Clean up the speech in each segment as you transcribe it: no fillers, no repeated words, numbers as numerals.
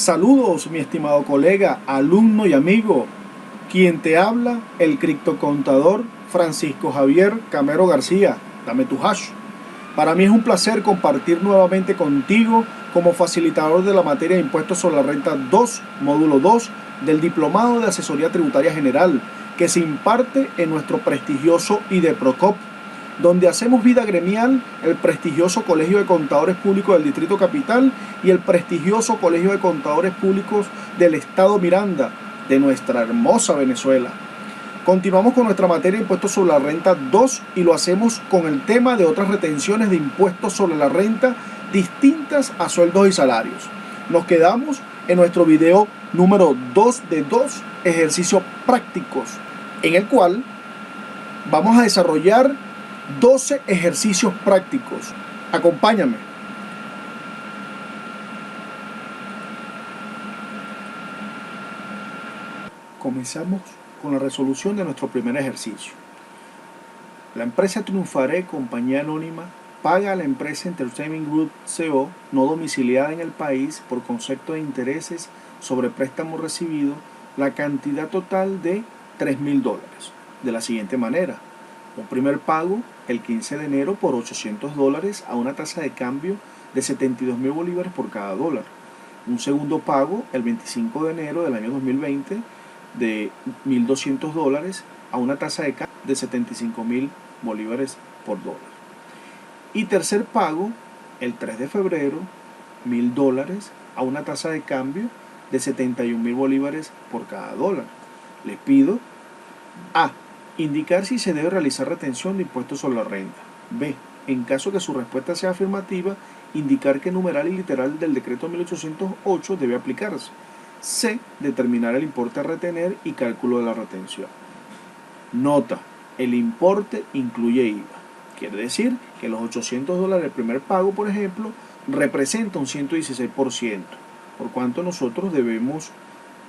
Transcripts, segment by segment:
Saludos, mi estimado colega, alumno y amigo. Quien te habla, el criptocontador Francisco Javier Camero García. Dame tu hash. Para mí es un placer compartir nuevamente contigo como facilitador de la materia de impuestos sobre la renta 2, módulo 2 del Diplomado de Asesoría Tributaria General, que se imparte en nuestro prestigioso IDEPROCOP, donde hacemos vida gremial el prestigioso Colegio de Contadores Públicos del Distrito Capital y el prestigioso Colegio de Contadores Públicos del Estado Miranda, de nuestra hermosa Venezuela. Continuamos con nuestra materia de impuestos sobre la renta 2 y lo hacemos con el tema de otras retenciones de impuestos sobre la renta distintas a sueldos y salarios. Nos quedamos en nuestro video número 2 de 2 ejercicios prácticos, en el cual vamos a desarrollar 12 ejercicios prácticos. Acompáñame. Comenzamos con la resolución de nuestro primer ejercicio. La empresa Triunfaré, compañía anónima, paga a la empresa Entertainment Group CO, no domiciliada en el país, por concepto de intereses sobre préstamo recibido, la cantidad total de $3.000, de la siguiente manera. Un primer pago el 15 de enero por $800 a una tasa de cambio de 72.000 bolívares por cada dólar. Un segundo pago el 25 de enero del año 2020 de $1.200 a una tasa de cambio de 75.000 bolívares por dólar. Y tercer pago el 3 de febrero, $1.000 a una tasa de cambio de 71.000 bolívares por cada dólar. Les pido A. Indicar si se debe realizar retención de impuestos sobre la renta. B. En caso que su respuesta sea afirmativa, indicar qué numeral y literal del decreto 1808 debe aplicarse. C. Determinar el importe a retener y cálculo de la retención. Nota: el importe incluye IVA. Quiere decir que los $800 del primer pago, por ejemplo, representa un 116%, por cuanto nosotros debemos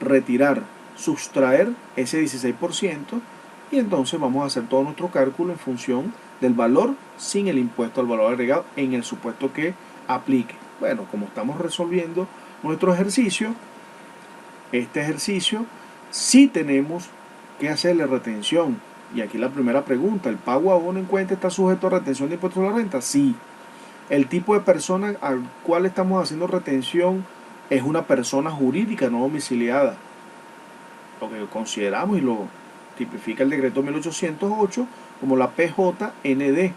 retirar, sustraer ese 16%, y entonces vamos a hacer todo nuestro cálculo en función del valor sin el impuesto al valor agregado en el supuesto que aplique. Bueno, como estamos resolviendo nuestro ejercicio, este ejercicio sí tenemos que hacerle retención. Y aquí la primera pregunta: ¿el pago a abono en cuenta está sujeto a retención de impuestos a la renta? Sí. El tipo de persona al cual estamos haciendo retención es una persona jurídica no domiciliada, lo que consideramos y lo tipifica el decreto 1808 como la PJND.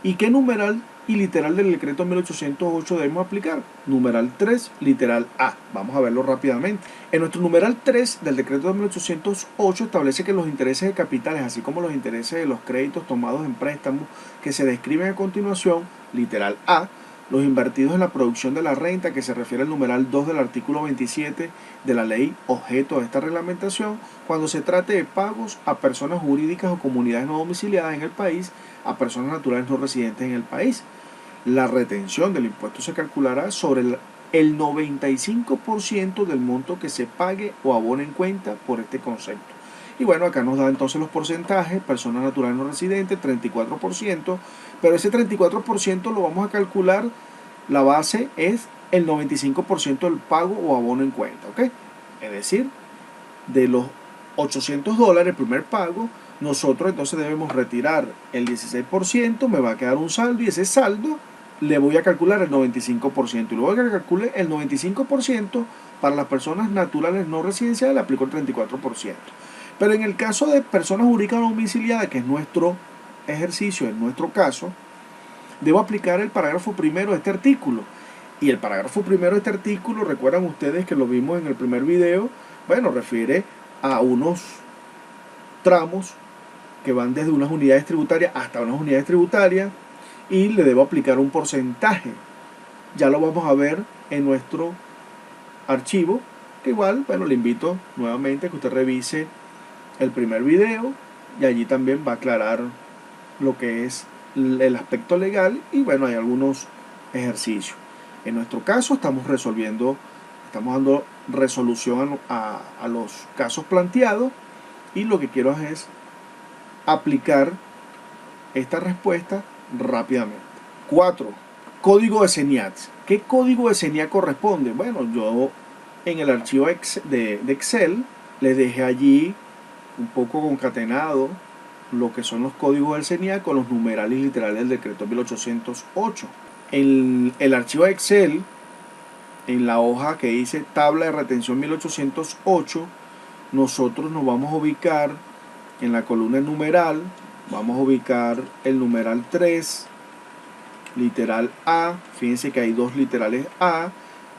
¿Y qué numeral y literal del decreto 1808 debemos aplicar? Numeral 3, literal A. Vamos a verlo rápidamente. En nuestro numeral 3 del decreto 1808 establece que los intereses de capitales, así como los intereses de los créditos tomados en préstamos que se describen a continuación, literal A, los invertidos en la producción de la renta, que se refiere al numeral 2 del artículo 27 de la ley objeto de esta reglamentación, cuando se trate de pagos a personas jurídicas o comunidades no domiciliadas en el país, a personas naturales no residentes en el país. La retención del impuesto se calculará sobre el 95% del monto que se pague o abone en cuenta por este concepto. Y bueno, acá nos da entonces los porcentajes: personas naturales no residentes, 34%, pero ese 34% lo vamos a calcular, la base es el 95% del pago o abono en cuenta, ¿ok? Es decir, de los $800, el primer pago, nosotros entonces debemos retirar el 16%, me va a quedar un saldo, y ese saldo le voy a calcular el 95%, y luego que calcule el 95%, para las personas naturales no residenciales le aplico el 34%. Pero en el caso de personas jurídicas no domiciliadas, que es nuestro ejercicio, en nuestro caso, debo aplicar el parágrafo primero de este artículo. Y el parágrafo primero de este artículo, recuerdan ustedes que lo vimos en el primer video, bueno, refiere a unos tramos que van desde unas unidades tributarias hasta unas unidades tributarias, y le debo aplicar un porcentaje. Ya lo vamos a ver en nuestro archivo, que igual, bueno, le invito nuevamente a que usted revise el primer video, y allí también va a aclarar lo que es el aspecto legal, y bueno, hay algunos ejercicios. En nuestro caso estamos dando resolución a los casos planteados, y lo que quiero es aplicar esta respuesta rápidamente. 4. Código de CENIAT. ¿Qué código de CENIAT corresponde? Bueno, yo en el archivo de Excel les dejé allí un poco concatenado lo que son los códigos del CENIAC con los numerales literales del decreto 1808. En el archivo de Excel, en la hoja que dice tabla de retención 1808, nosotros nos vamos a ubicar en la columna numeral, vamos a ubicar el numeral 3, literal A, fíjense que hay dos literales A,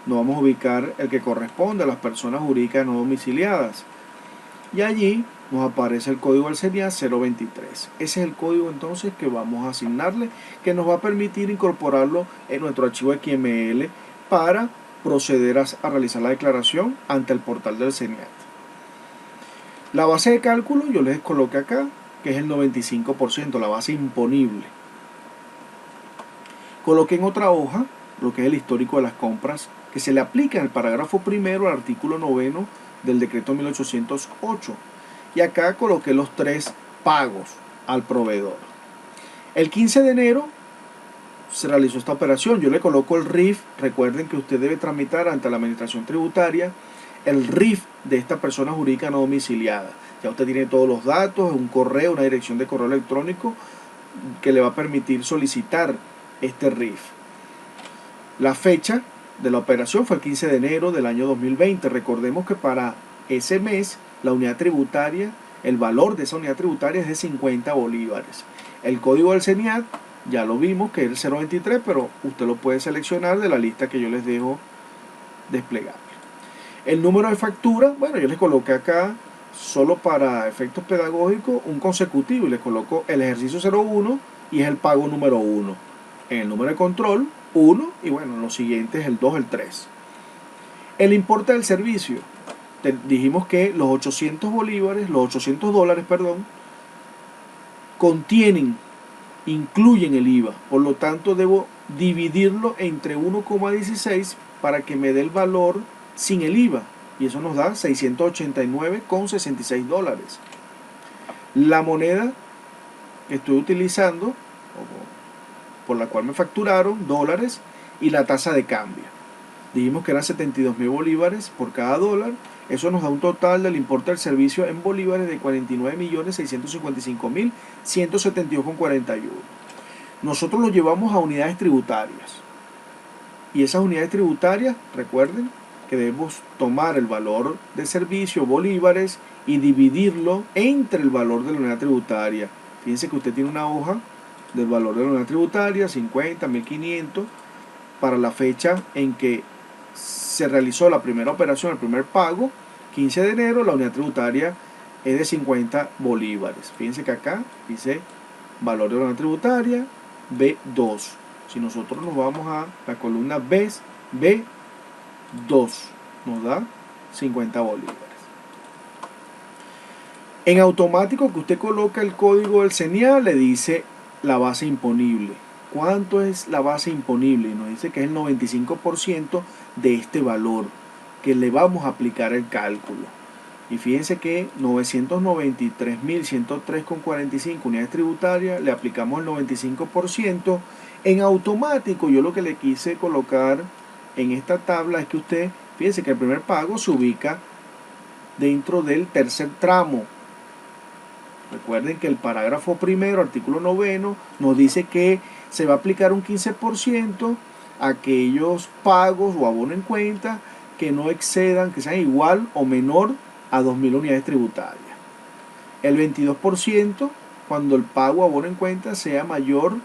nos vamos a ubicar el que corresponde a las personas jurídicas no domiciliadas. Y allí nos aparece el código del CENIAC 023. Ese es el código entonces que vamos a asignarle, que nos va a permitir incorporarlo en nuestro archivo XML para proceder a realizar la declaración ante el portal del CENIAC. La base de cálculo yo les coloqué acá, que es el 95%, la base imponible. Coloqué en otra hoja lo que es el histórico de las compras, que se le aplica en el parágrafo primero al artículo 9 del decreto 1808. Y acá coloqué los 3 pagos al proveedor. El 15 de enero se realizó esta operación. Yo le coloco el RIF. Recuerden que usted debe tramitar ante la administración tributaria el RIF de esta persona jurídica no domiciliada. Ya usted tiene todos los datos, un correo, una dirección de correo electrónico que le va a permitir solicitar este RIF. La fecha de la operación fue el 15 de enero del año 2020. Recordemos que para ese mes la unidad tributaria, el valor de esa unidad tributaria es de 50 bolívares. El código del CENIAC ya lo vimos que es el 023, pero usted lo puede seleccionar de la lista que yo les dejo desplegable. El número de factura, bueno, yo les coloqué acá solo para efectos pedagógicos un consecutivo y les coloco el ejercicio 01 y es el pago número 1. En el número de control 1 y bueno, los siguientes el 2, el 3. El importe del servicio, dijimos que los 800 bolívares, los 800 dólares, perdón, incluyen el IVA, por lo tanto debo dividirlo entre 1,16 para que me dé el valor sin el IVA y eso nos da 689,66 dólares. La moneda que estoy utilizando, por la cual me facturaron, dólares, y la tasa de cambio. Dijimos que eran 72.000 bolívares por cada dólar. Eso nos da un total del importe del servicio en bolívares de 49.655.172,41. Nosotros lo llevamos a unidades tributarias. Y esas unidades tributarias, recuerden que debemos tomar el valor del servicio, bolívares, y dividirlo entre el valor de la unidad tributaria. Fíjense que usted tiene una hoja del valor de la unidad tributaria, 50, 1.500, para la fecha en que se realizó la primera operación, el primer pago, 15 de enero, la unidad tributaria es de 50 bolívares. Fíjense que acá dice valor de la unidad tributaria B2. Si nosotros nos vamos a la columna B2, nos da 50 bolívares. En automático que usted coloca el código del CENIAC, le dice la base imponible. ¿Cuánto es la base imponible? Y nos dice que es el 95% de este valor que le vamos a aplicar el cálculo. Y fíjense que 993.103,45 unidades tributarias, le aplicamos el 95%. En automático, yo lo que le quise colocar en esta tabla es que usted, fíjense que el primer pago se ubica dentro del tercer tramo. Recuerden que el parágrafo primero, artículo 9, nos dice que se va a aplicar un 15% a aquellos pagos o abono en cuenta que no excedan, que sean igual o menor a 2.000 unidades tributarias. El 22% cuando el pago o abono en cuenta sea mayor,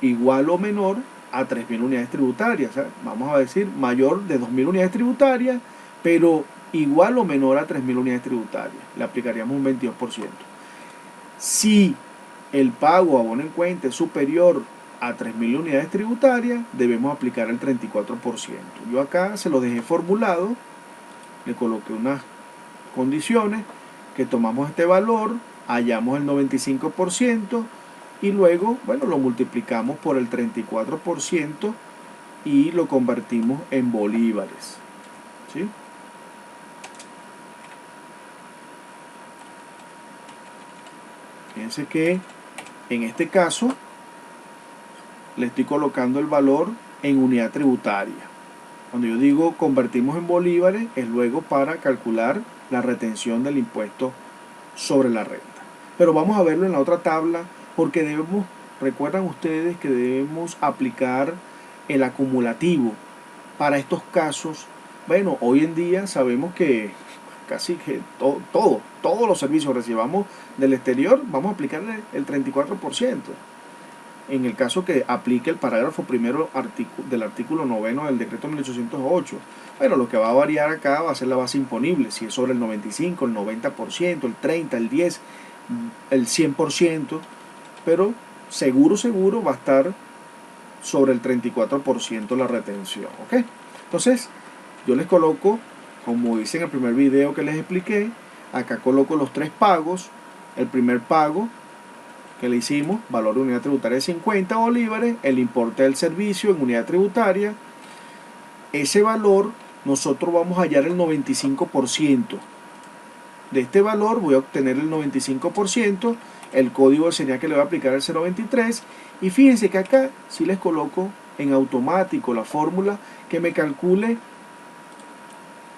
igual o menor a 3.000 unidades tributarias. O sea, vamos a decir mayor de 2.000 unidades tributarias, pero igual o menor a 3.000 unidades tributarias. Le aplicaríamos un 22%. Si el pago o abono en cuenta es superior a 3.000 unidades tributarias, debemos aplicar el 34%. Yo acá se lo dejé formulado, le coloqué unas condiciones, que tomamos este valor, hallamos el 95% y luego, bueno, lo multiplicamos por el 34% y lo convertimos en bolívares. ¿Sí? Fíjense que en este caso le estoy colocando el valor en unidad tributaria. Cuando yo digo convertimos en bolívares, es luego para calcular la retención del impuesto sobre la renta. Pero vamos a verlo en la otra tabla, porque recuerdan ustedes que debemos aplicar el acumulativo para estos casos. Bueno, hoy en día sabemos que casi que todos los servicios que recibamos del exterior, vamos a aplicarle el 34%. En el caso que aplique el parágrafo primero del artículo 9 del decreto 1808. Bueno, lo que va a variar acá va a ser la base imponible, si es sobre el 95, el 90%, el 30%, el 10%, el 100%, pero seguro va a estar sobre el 34% la retención, ¿ok? Entonces, yo les coloco, como hice en el primer video que les expliqué, acá coloco los 3 pagos. El primer pago que le hicimos, valor de unidad tributaria de 50 bolívares, el importe del servicio en unidad tributaria. Ese valor nosotros vamos a hallar el 95%. De este valor voy a obtener el 95%, el código de señal que le voy a aplicar el 023, y fíjense que acá sí les coloco en automático la fórmula que me calcule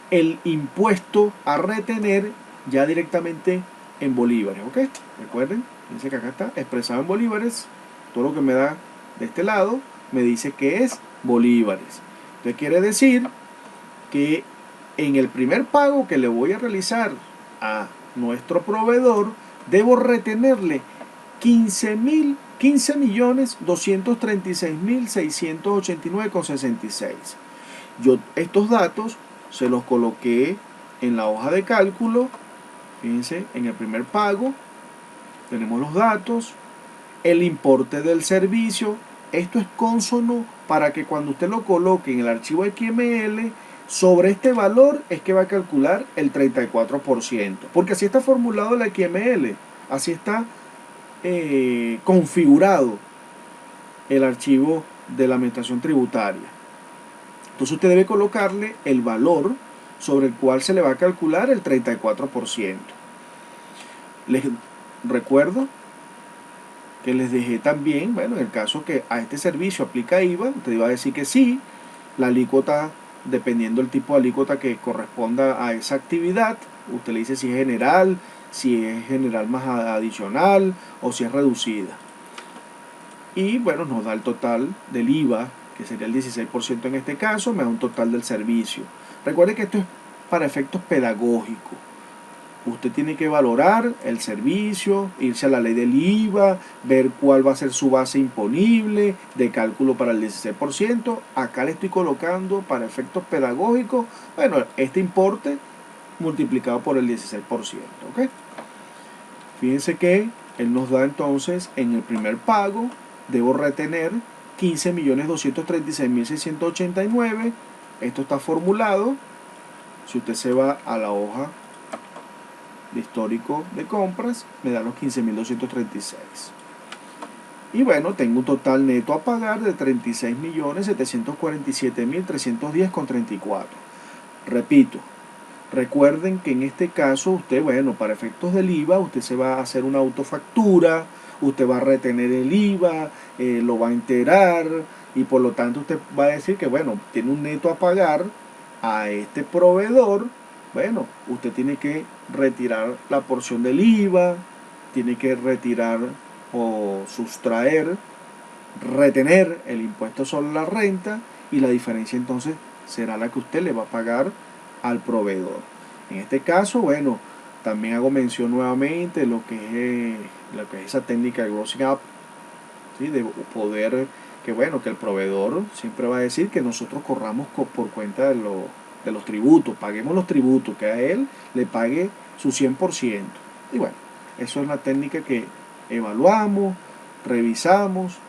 el impuesto a retener ya directamente en bolívares, ¿ok? Recuerden, dice que acá está expresado en bolívares, todo lo que me da de este lado me dice que es bolívares. Entonces quiere decir que en el primer pago que le voy a realizar a nuestro proveedor, debo retenerle 15.236.689,66. Yo estos datos se los coloqué en la hoja de cálculo. Fíjense, en el primer pago tenemos los datos, el importe del servicio. Esto es consono para que cuando usted lo coloque en el archivo XML, sobre este valor es que va a calcular el 34%. Porque así está formulado el XML, así está configurado el archivo de la administración tributaria. Entonces usted debe colocarle el valor sobre el cual se le va a calcular el 34%. Les recuerdo que les dejé también, bueno, en el caso que a este servicio aplica IVA, usted va a decir que sí, la alícuota, dependiendo del tipo de alícuota que corresponda a esa actividad, usted le dice si es general más adicional o si es reducida. Y bueno, nos da el total del IVA, que sería el 16% en este caso, me da un total del servicio. Recuerde que esto es para efectos pedagógicos. Usted tiene que valorar el servicio, irse a la ley del IVA, ver cuál va a ser su base imponible de cálculo para el 16%. Acá le estoy colocando para efectos pedagógicos, bueno, este importe multiplicado por el 16%. ¿Ok? Fíjense que él nos da entonces en el primer pago, debo retener 15.236.689. Esto está formulado. Si usted se va a la hoja de histórico de compras, me da los 15.236. Y bueno, tengo un total neto a pagar de 36.747.310,34. Repito, recuerden que en este caso usted, bueno, para efectos del IVA, usted se va a hacer una autofactura, usted va a retener el IVA, lo va a enterar, y por lo tanto usted va a decir que, bueno, tiene un neto a pagar a este proveedor. Bueno, usted tiene que retirar la porción del IVA, tiene que retirar o sustraer, retener el impuesto sobre la renta, y la diferencia entonces será la que usted le va a pagar al proveedor. En este caso, bueno, también hago mención nuevamente de lo que es esa técnica de grossing up, ¿sí? De poder que, bueno, que el proveedor siempre va a decir que nosotros corramos por cuenta de los tributos, paguemos los tributos, que a él le pague su 100%. Y bueno, eso es la técnica que evaluamos, revisamos,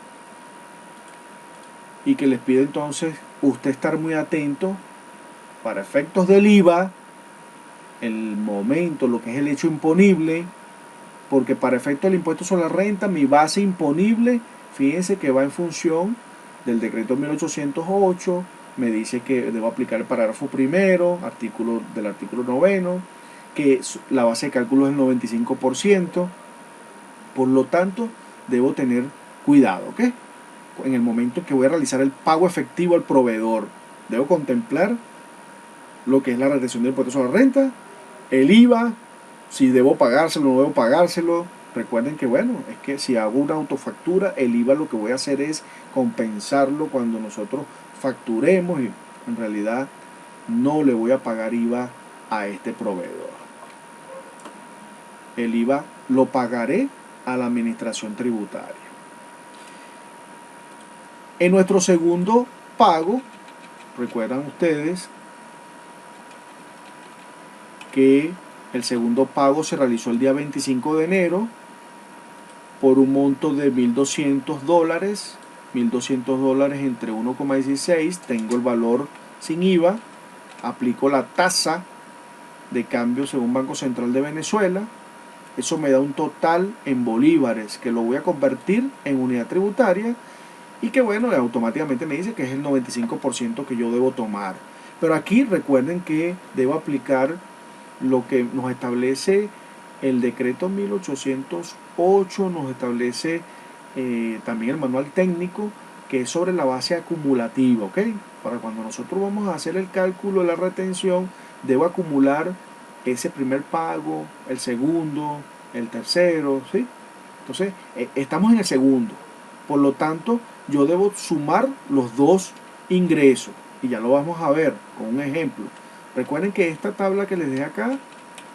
y que les pido entonces usted estar muy atento para efectos del IVA, el momento, lo que es el hecho imponible, porque para efectos del impuesto sobre la renta, mi base imponible, fíjense que va en función del decreto 1808, me dice que debo aplicar el parágrafo primero, del artículo 9, que la base de cálculo es el 95%, por lo tanto, debo tener cuidado, ¿ok? En el momento que voy a realizar el pago efectivo al proveedor. Debo contemplar lo que es la retención del impuesto sobre la renta, el IVA, si debo pagárselo o no debo pagárselo. Recuerden que bueno, es que si hago una autofactura, el IVA lo que voy a hacer es compensarlo cuando nosotros facturemos y en realidad no le voy a pagar IVA a este proveedor. El IVA lo pagaré a la administración tributaria. En nuestro segundo pago, recuerdan ustedes que el segundo pago se realizó el día 25 de enero por un monto de $1.200, $1.200 entre 1,16, tengo el valor sin IVA, aplico la tasa de cambio según Banco Central de Venezuela, eso me da un total en bolívares que lo voy a convertir en unidad tributaria y que bueno, automáticamente me dice que es el 95% que yo debo tomar. Pero aquí recuerden que debo aplicar lo que nos establece el decreto 1808, nos establece también el manual técnico, que es sobre la base acumulativa, ¿ok? Para cuando nosotros vamos a hacer el cálculo de la retención, debo acumular ese primer pago, el segundo, el tercero, ¿sí? Entonces, estamos en el segundo. Por lo tanto, yo debo sumar los dos ingresos. Y ya lo vamos a ver con un ejemplo. Recuerden que esta tabla que les dejé acá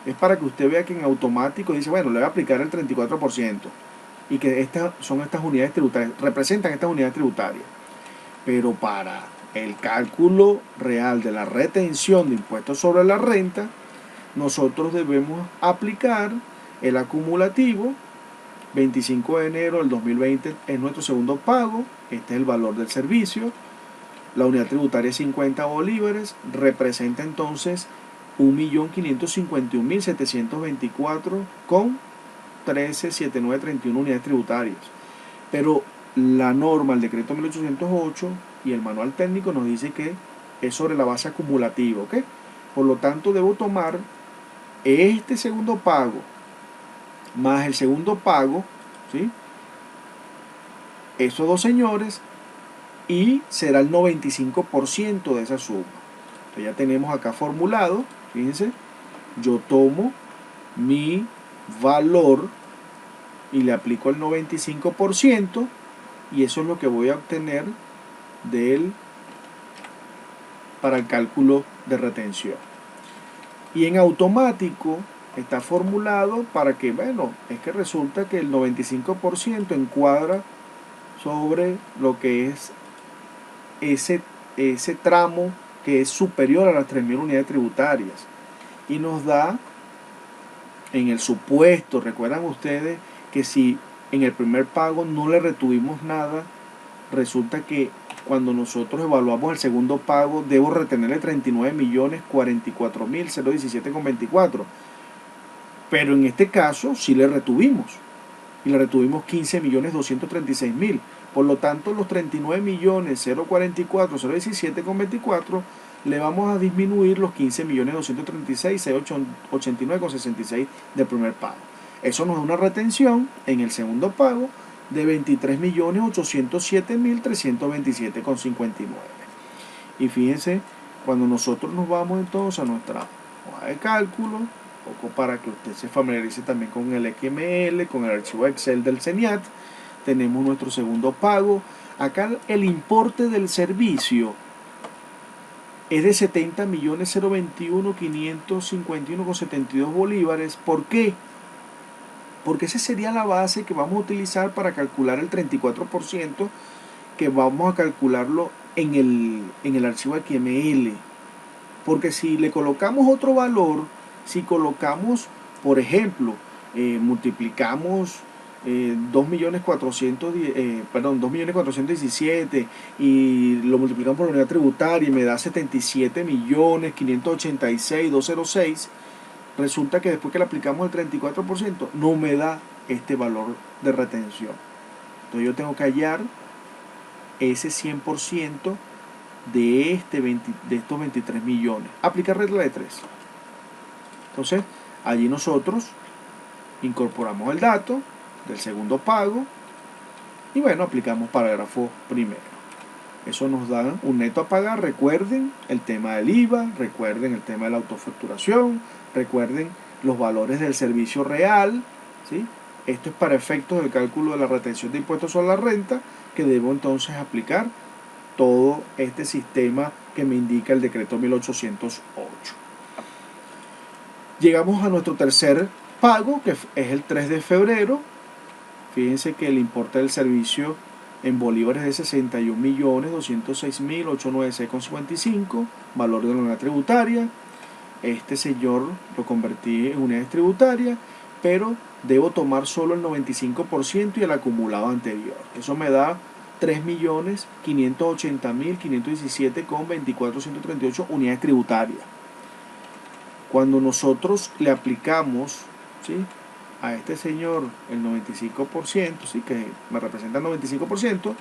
es para que usted vea que en automático dice, bueno, le voy a aplicar el 34%. Y que estas unidades tributarias, representan estas unidades tributarias. Pero para el cálculo real de la retención de impuestos sobre la renta, nosotros debemos aplicar el acumulativo. 25 de enero del 2020 es nuestro segundo pago, este es el valor del servicio, la unidad tributaria es 50 bolívares, representa entonces 1.551.724 con 13.7931 unidades tributarias. Pero la norma, el decreto 1808 y el manual técnico nos dice que es sobre la base acumulativa, ¿ok? Por lo tanto, debo tomar este segundo pago más el segundo pago, ¿sí? Esos dos señores, y será el 95% de esa suma. Entonces ya tenemos acá formulado, fíjense, yo tomo mi valor y le aplico el 95% y eso es lo que voy a obtener para el cálculo de retención. Y en automático está formulado para que, bueno, es que resulta que el 95% encuadra sobre lo que es ese tramo que es superior a las 3.000 unidades tributarias. Y nos da, en el supuesto, recuerdan ustedes que si en el primer pago no le retuvimos nada, resulta que cuando nosotros evaluamos el segundo pago, debo retenerle 39.044.017,24. Pero en este caso sí le retuvimos. Y le retuvimos 15.236.000. Por lo tanto, los 39.044.017,24 le vamos a disminuir los 15.236.689,66 del primer pago. Eso nos da una retención en el segundo pago de 23.807.327,59. Y fíjense, cuando nosotros nos vamos entonces a nuestra hoja de cálculo, poco para que usted se familiarice también con el XML, con el archivo Excel del CENIAT, tenemos nuestro segundo pago. Acá el importe del servicio es de 70.021.551,72 bolívares. ¿Por qué? Porque esa sería la base que vamos a utilizar para calcular el 34%, que vamos a calcularlo en el archivo XML. Porque si le colocamos otro valor, si colocamos, por ejemplo, multiplicamos 2.417 y lo multiplicamos por la unidad tributaria y me da 77.586.206, resulta que después que le aplicamos el 34% no me da este valor de retención. Entonces yo tengo que hallar ese 100% de estos 23 millones. Aplicar regla de 3. Entonces, allí nosotros incorporamos el dato del segundo pago y bueno, aplicamos parágrafo primero. Eso nos da un neto a pagar. Recuerden el tema del IVA, recuerden el tema de la autofacturación, recuerden los valores del servicio real, ¿sí? Esto es para efectos del cálculo de la retención de impuestos sobre la renta, que debo entonces aplicar todo este sistema que me indica el decreto 1808. Llegamos a nuestro tercer pago, que es el 3 de febrero. Fíjense que el importe del servicio en bolívares es de 61.206.896,55, valor de la unidad tributaria. Este señor lo convertí en unidades tributarias, pero debo tomar solo el 95% y el acumulado anterior. Eso me da 3.580.517,24138 unidades tributarias. Cuando nosotros le aplicamos, ¿sí?, a este señor el 95%, ¿sí?, que me representa el 95%,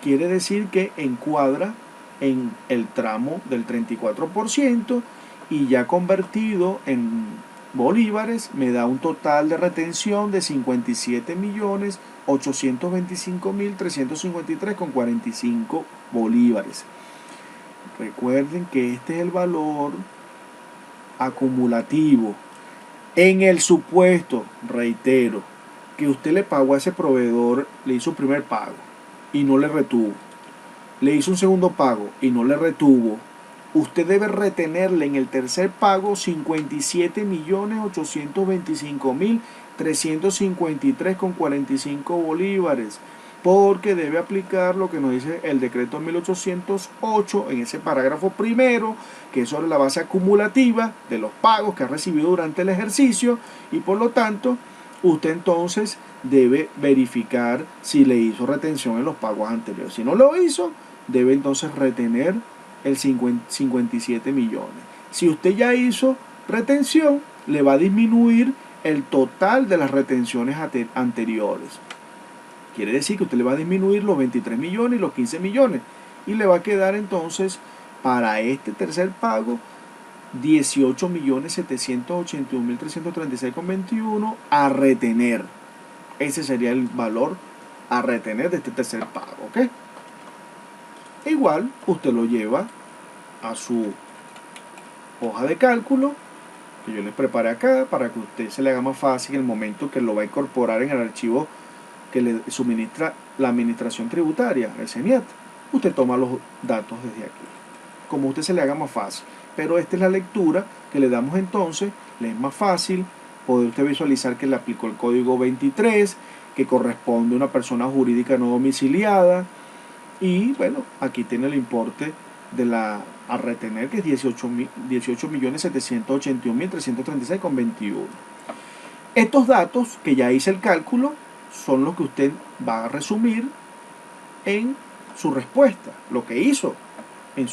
quiere decir que encuadra en el tramo del 34%, y ya convertido en bolívares me da un total de retención de 57.825.353,45 bolívares. Recuerden que este es el valor acumulativo. En el supuesto, reitero, que usted le pagó a ese proveedor, le hizo un primer pago y no le retuvo, le hizo un segundo pago y no le retuvo, usted debe retenerle en el tercer pago 57.825.353,45 bolívares, porque debe aplicar lo que nos dice el decreto 1808 en ese parágrafo primero, que es sobre la base acumulativa de los pagos que ha recibido durante el ejercicio, y por lo tanto usted entonces debe verificar si le hizo retención en los pagos anteriores. Si no lo hizo, debe entonces retener el 57 millones. Si usted ya hizo retención, le va a disminuir el total de las retenciones anteriores. Quiere decir que usted le va a disminuir los 23 millones y los 15 millones. Y le va a quedar entonces, para este tercer pago, 18.781.336,21 a retener. Ese sería el valor a retener de este tercer pago, ¿ok? Igual, usted lo lleva a su hoja de cálculo, que yo les preparé acá, para que a usted se le haga más fácil en el momento que lo va a incorporar en el archivo que le suministra la administración tributaria, el CENIAT. Usted toma los datos desde aquí, como a usted se le haga más fácil. Pero esta es la lectura que le damos entonces, le es más fácil poder usted visualizar que le aplicó el código 23, que corresponde a una persona jurídica no domiciliada, y bueno, aquí tiene el importe de la a retener, que es 18.781.336,21. Estos datos que ya hice el cálculo son los que usted va a resumir en su respuesta, lo que hizo en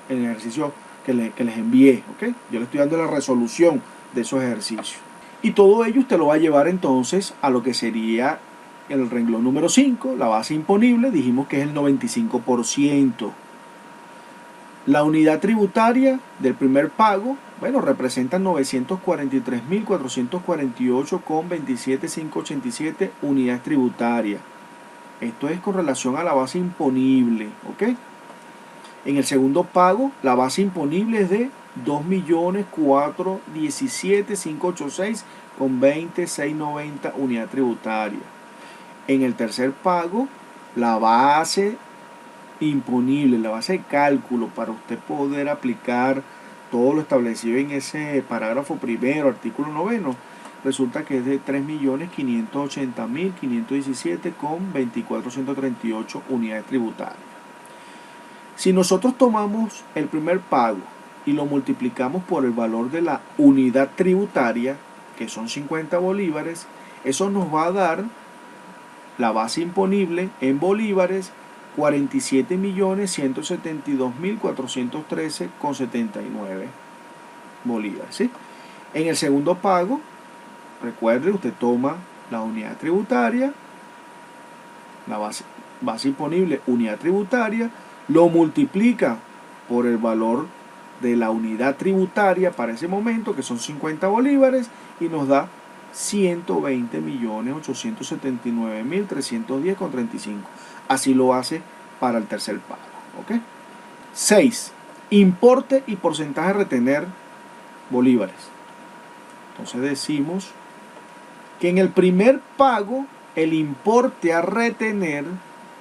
el ejercicio que les envié, ¿ok? Yo le estoy dando la resolución de esos ejercicios. Y todo ello usted lo va a llevar entonces a lo que sería el renglón número 5, la base imponible. Dijimos que es el 95%. La unidad tributaria del primer pago, bueno, representa 943.448,27587 unidades tributarias. Esto es con relación a la base imponible, ¿ok? En el segundo pago, la base imponible es de 2.417.586,2690 unidad tributaria. En el tercer pago, la base imponible, la base de cálculo para usted poder aplicar todo lo establecido en ese parágrafo primero, artículo 9, resulta que es de 3.580.517,2438 unidades tributarias. Si nosotros tomamos el primer pago y lo multiplicamos por el valor de la unidad tributaria, que son 50 bolívares, eso nos va a dar la base imponible en bolívares 47.172.413,79 bolívares, ¿sí? En el segundo pago, recuerde, usted toma la unidad tributaria, la base imponible, unidad tributaria, lo multiplica por el valor de la unidad tributaria para ese momento, que son 50 bolívares, y nos da 120.879.310,35. Así lo hace para el tercer pago. ¿Ok? 6. Importe y porcentaje a retener bolívares. Entonces decimos que en el primer pago el importe a retener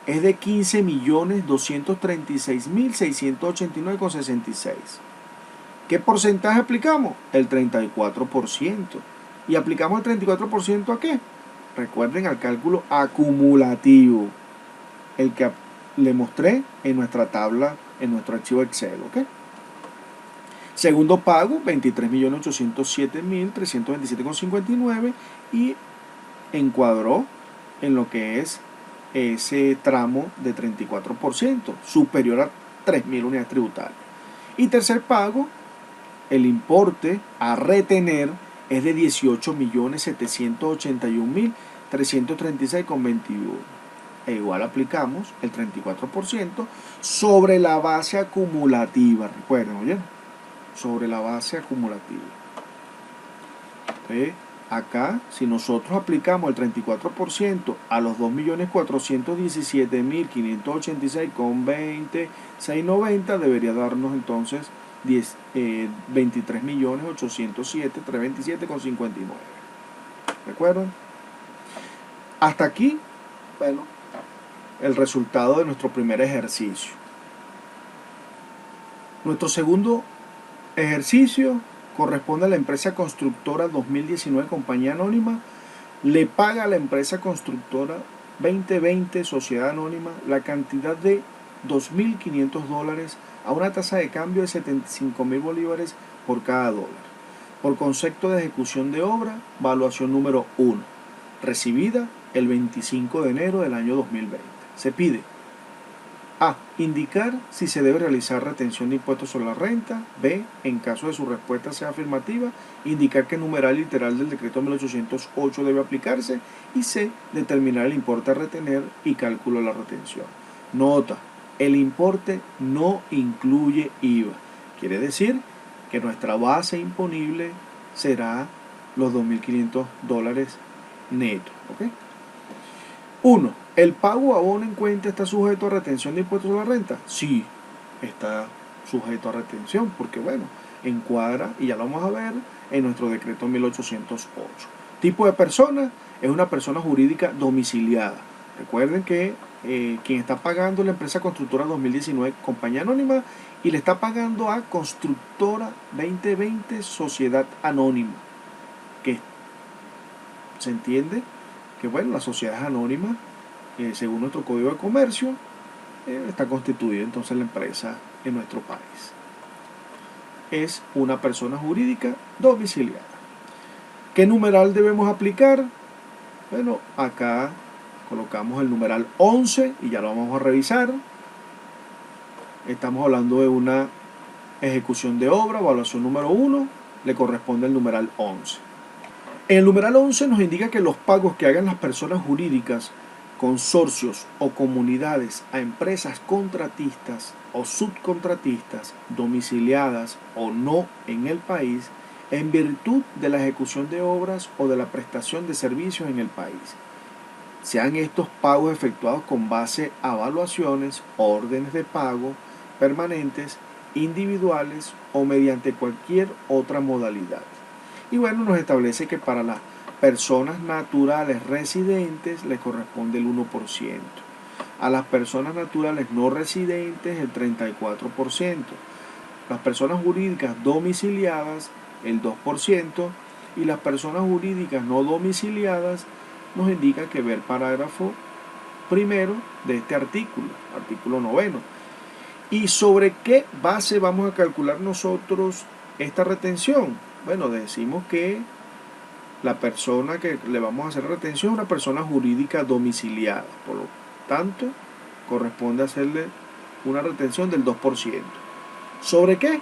es de 15.236.689,66. ¿Qué porcentaje aplicamos? El 34%. ¿Y aplicamos el 34% a qué? Recuerden al cálculo acumulativo, el que le mostré en nuestra tabla, en nuestro archivo Excel. ¿Ok? Segundo pago, 23.807.327,59 y encuadró en lo que es ese tramo de 34%, superior a 3.000 unidades tributarias. Y tercer pago, el importe a retener es de 18.781.336,21. E igual aplicamos el 34% sobre la base acumulativa. Recuerden, ¿oye? Sobre la base acumulativa. Acá, si nosotros aplicamos el 34% a los 2.417.586,26,90, debería darnos entonces 23.807.327,59. ¿Recuerdan? Hasta aquí, bueno, el resultado de nuestro primer ejercicio. Nuestro segundo ejercicio corresponde a la empresa constructora 2019 Compañía Anónima. Le paga a la empresa constructora 2020 Sociedad Anónima la cantidad de $2.500 a una tasa de cambio de 75.000 bolívares por cada dólar. Por concepto de ejecución de obra, evaluación número 1, recibida el 25 de enero del año 2020. Se pide: A. Indicar si se debe realizar retención de impuestos sobre la renta. B. En caso de su respuesta sea afirmativa, indicar qué numeral literal del decreto 1808 debe aplicarse. Y C. Determinar el importe a retener y cálculo de la retención. Nota: el importe no incluye IVA. Quiere decir que nuestra base imponible será los $2.500 netos. ¿Ok? 1. ¿El pago o abono en cuenta está sujeto a retención de impuestos sobre la renta? Sí, está sujeto a retención porque, bueno, encuadra, y ya lo vamos a ver, en nuestro decreto 1808. Tipo de persona: es una persona jurídica domiciliada. Recuerden que quien está pagando la empresa constructora 2019 Compañía Anónima y le está pagando a Constructora 2020 Sociedad Anónima, que se entiende que, bueno, las sociedades anónimas, según nuestro Código de Comercio, está constituida entonces la empresa en nuestro país. Es una persona jurídica domiciliada. ¿Qué numeral debemos aplicar? Bueno, acá colocamos el numeral 11 y ya lo vamos a revisar. Estamos hablando de una ejecución de obra, evaluación número 1, le corresponde el numeral 11. En el numeral 11 nos indica que los pagos que hagan las personas jurídicas, consorcios o comunidades a empresas contratistas o subcontratistas domiciliadas o no en el país en virtud de la ejecución de obras o de la prestación de servicios en el país, sean estos pagos efectuados con base a evaluaciones, órdenes de pago permanentes, individuales o mediante cualquier otra modalidad. Y bueno, nos establece que para las personas naturales residentes les corresponde el 1%. A las personas naturales no residentes el 34%. Las personas jurídicas domiciliadas el 2%. Y las personas jurídicas no domiciliadas nos indica que ver parágrafo primero de este artículo 9. ¿Y sobre qué base vamos a calcular nosotros esta retención? Bueno, decimos que la persona que le vamos a hacer retención es una persona jurídica domiciliada. Por lo tanto, corresponde hacerle una retención del 2%. ¿Sobre qué?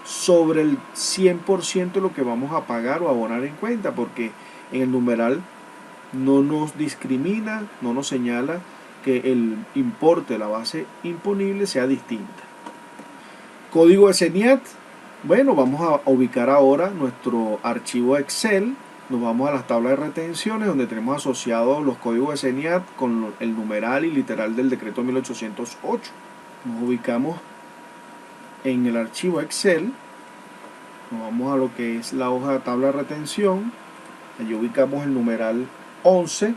Sobre el 100% de lo que vamos a pagar o abonar en cuenta, porque en el numeral no nos discrimina, no nos señala que el importe de la base imponible sea distinta. Código de CENIAT. Bueno, vamos a ubicar ahora nuestro archivo Excel nos vamos a las tablas de retenciones donde tenemos asociados los códigos de CENIAT con el numeral y literal del decreto 1808. Nos ubicamos en el archivo Excel, nos vamos a lo que es la hoja de tabla de retención, allí ubicamos el numeral 11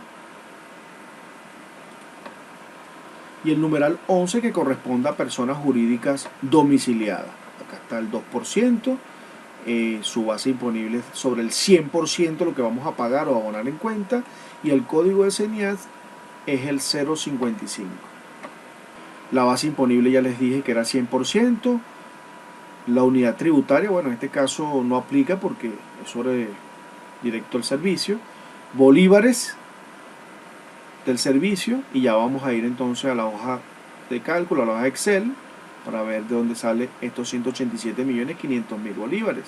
y el numeral 11 que corresponde a personas jurídicas domiciliadas. Acá está el 2%, su base imponible sobre el 100% lo que vamos a pagar o abonar en cuenta, y el código de CENIAT es el 055. La base imponible ya les dije que era 100%. La unidad tributaria, bueno, en este caso no aplica porque es sobre directo el servicio. Bolívares del servicio, y ya vamos a ir entonces a la hoja de cálculo, a la hoja Excel, para ver de dónde sale estos 187.500.000 bolívares.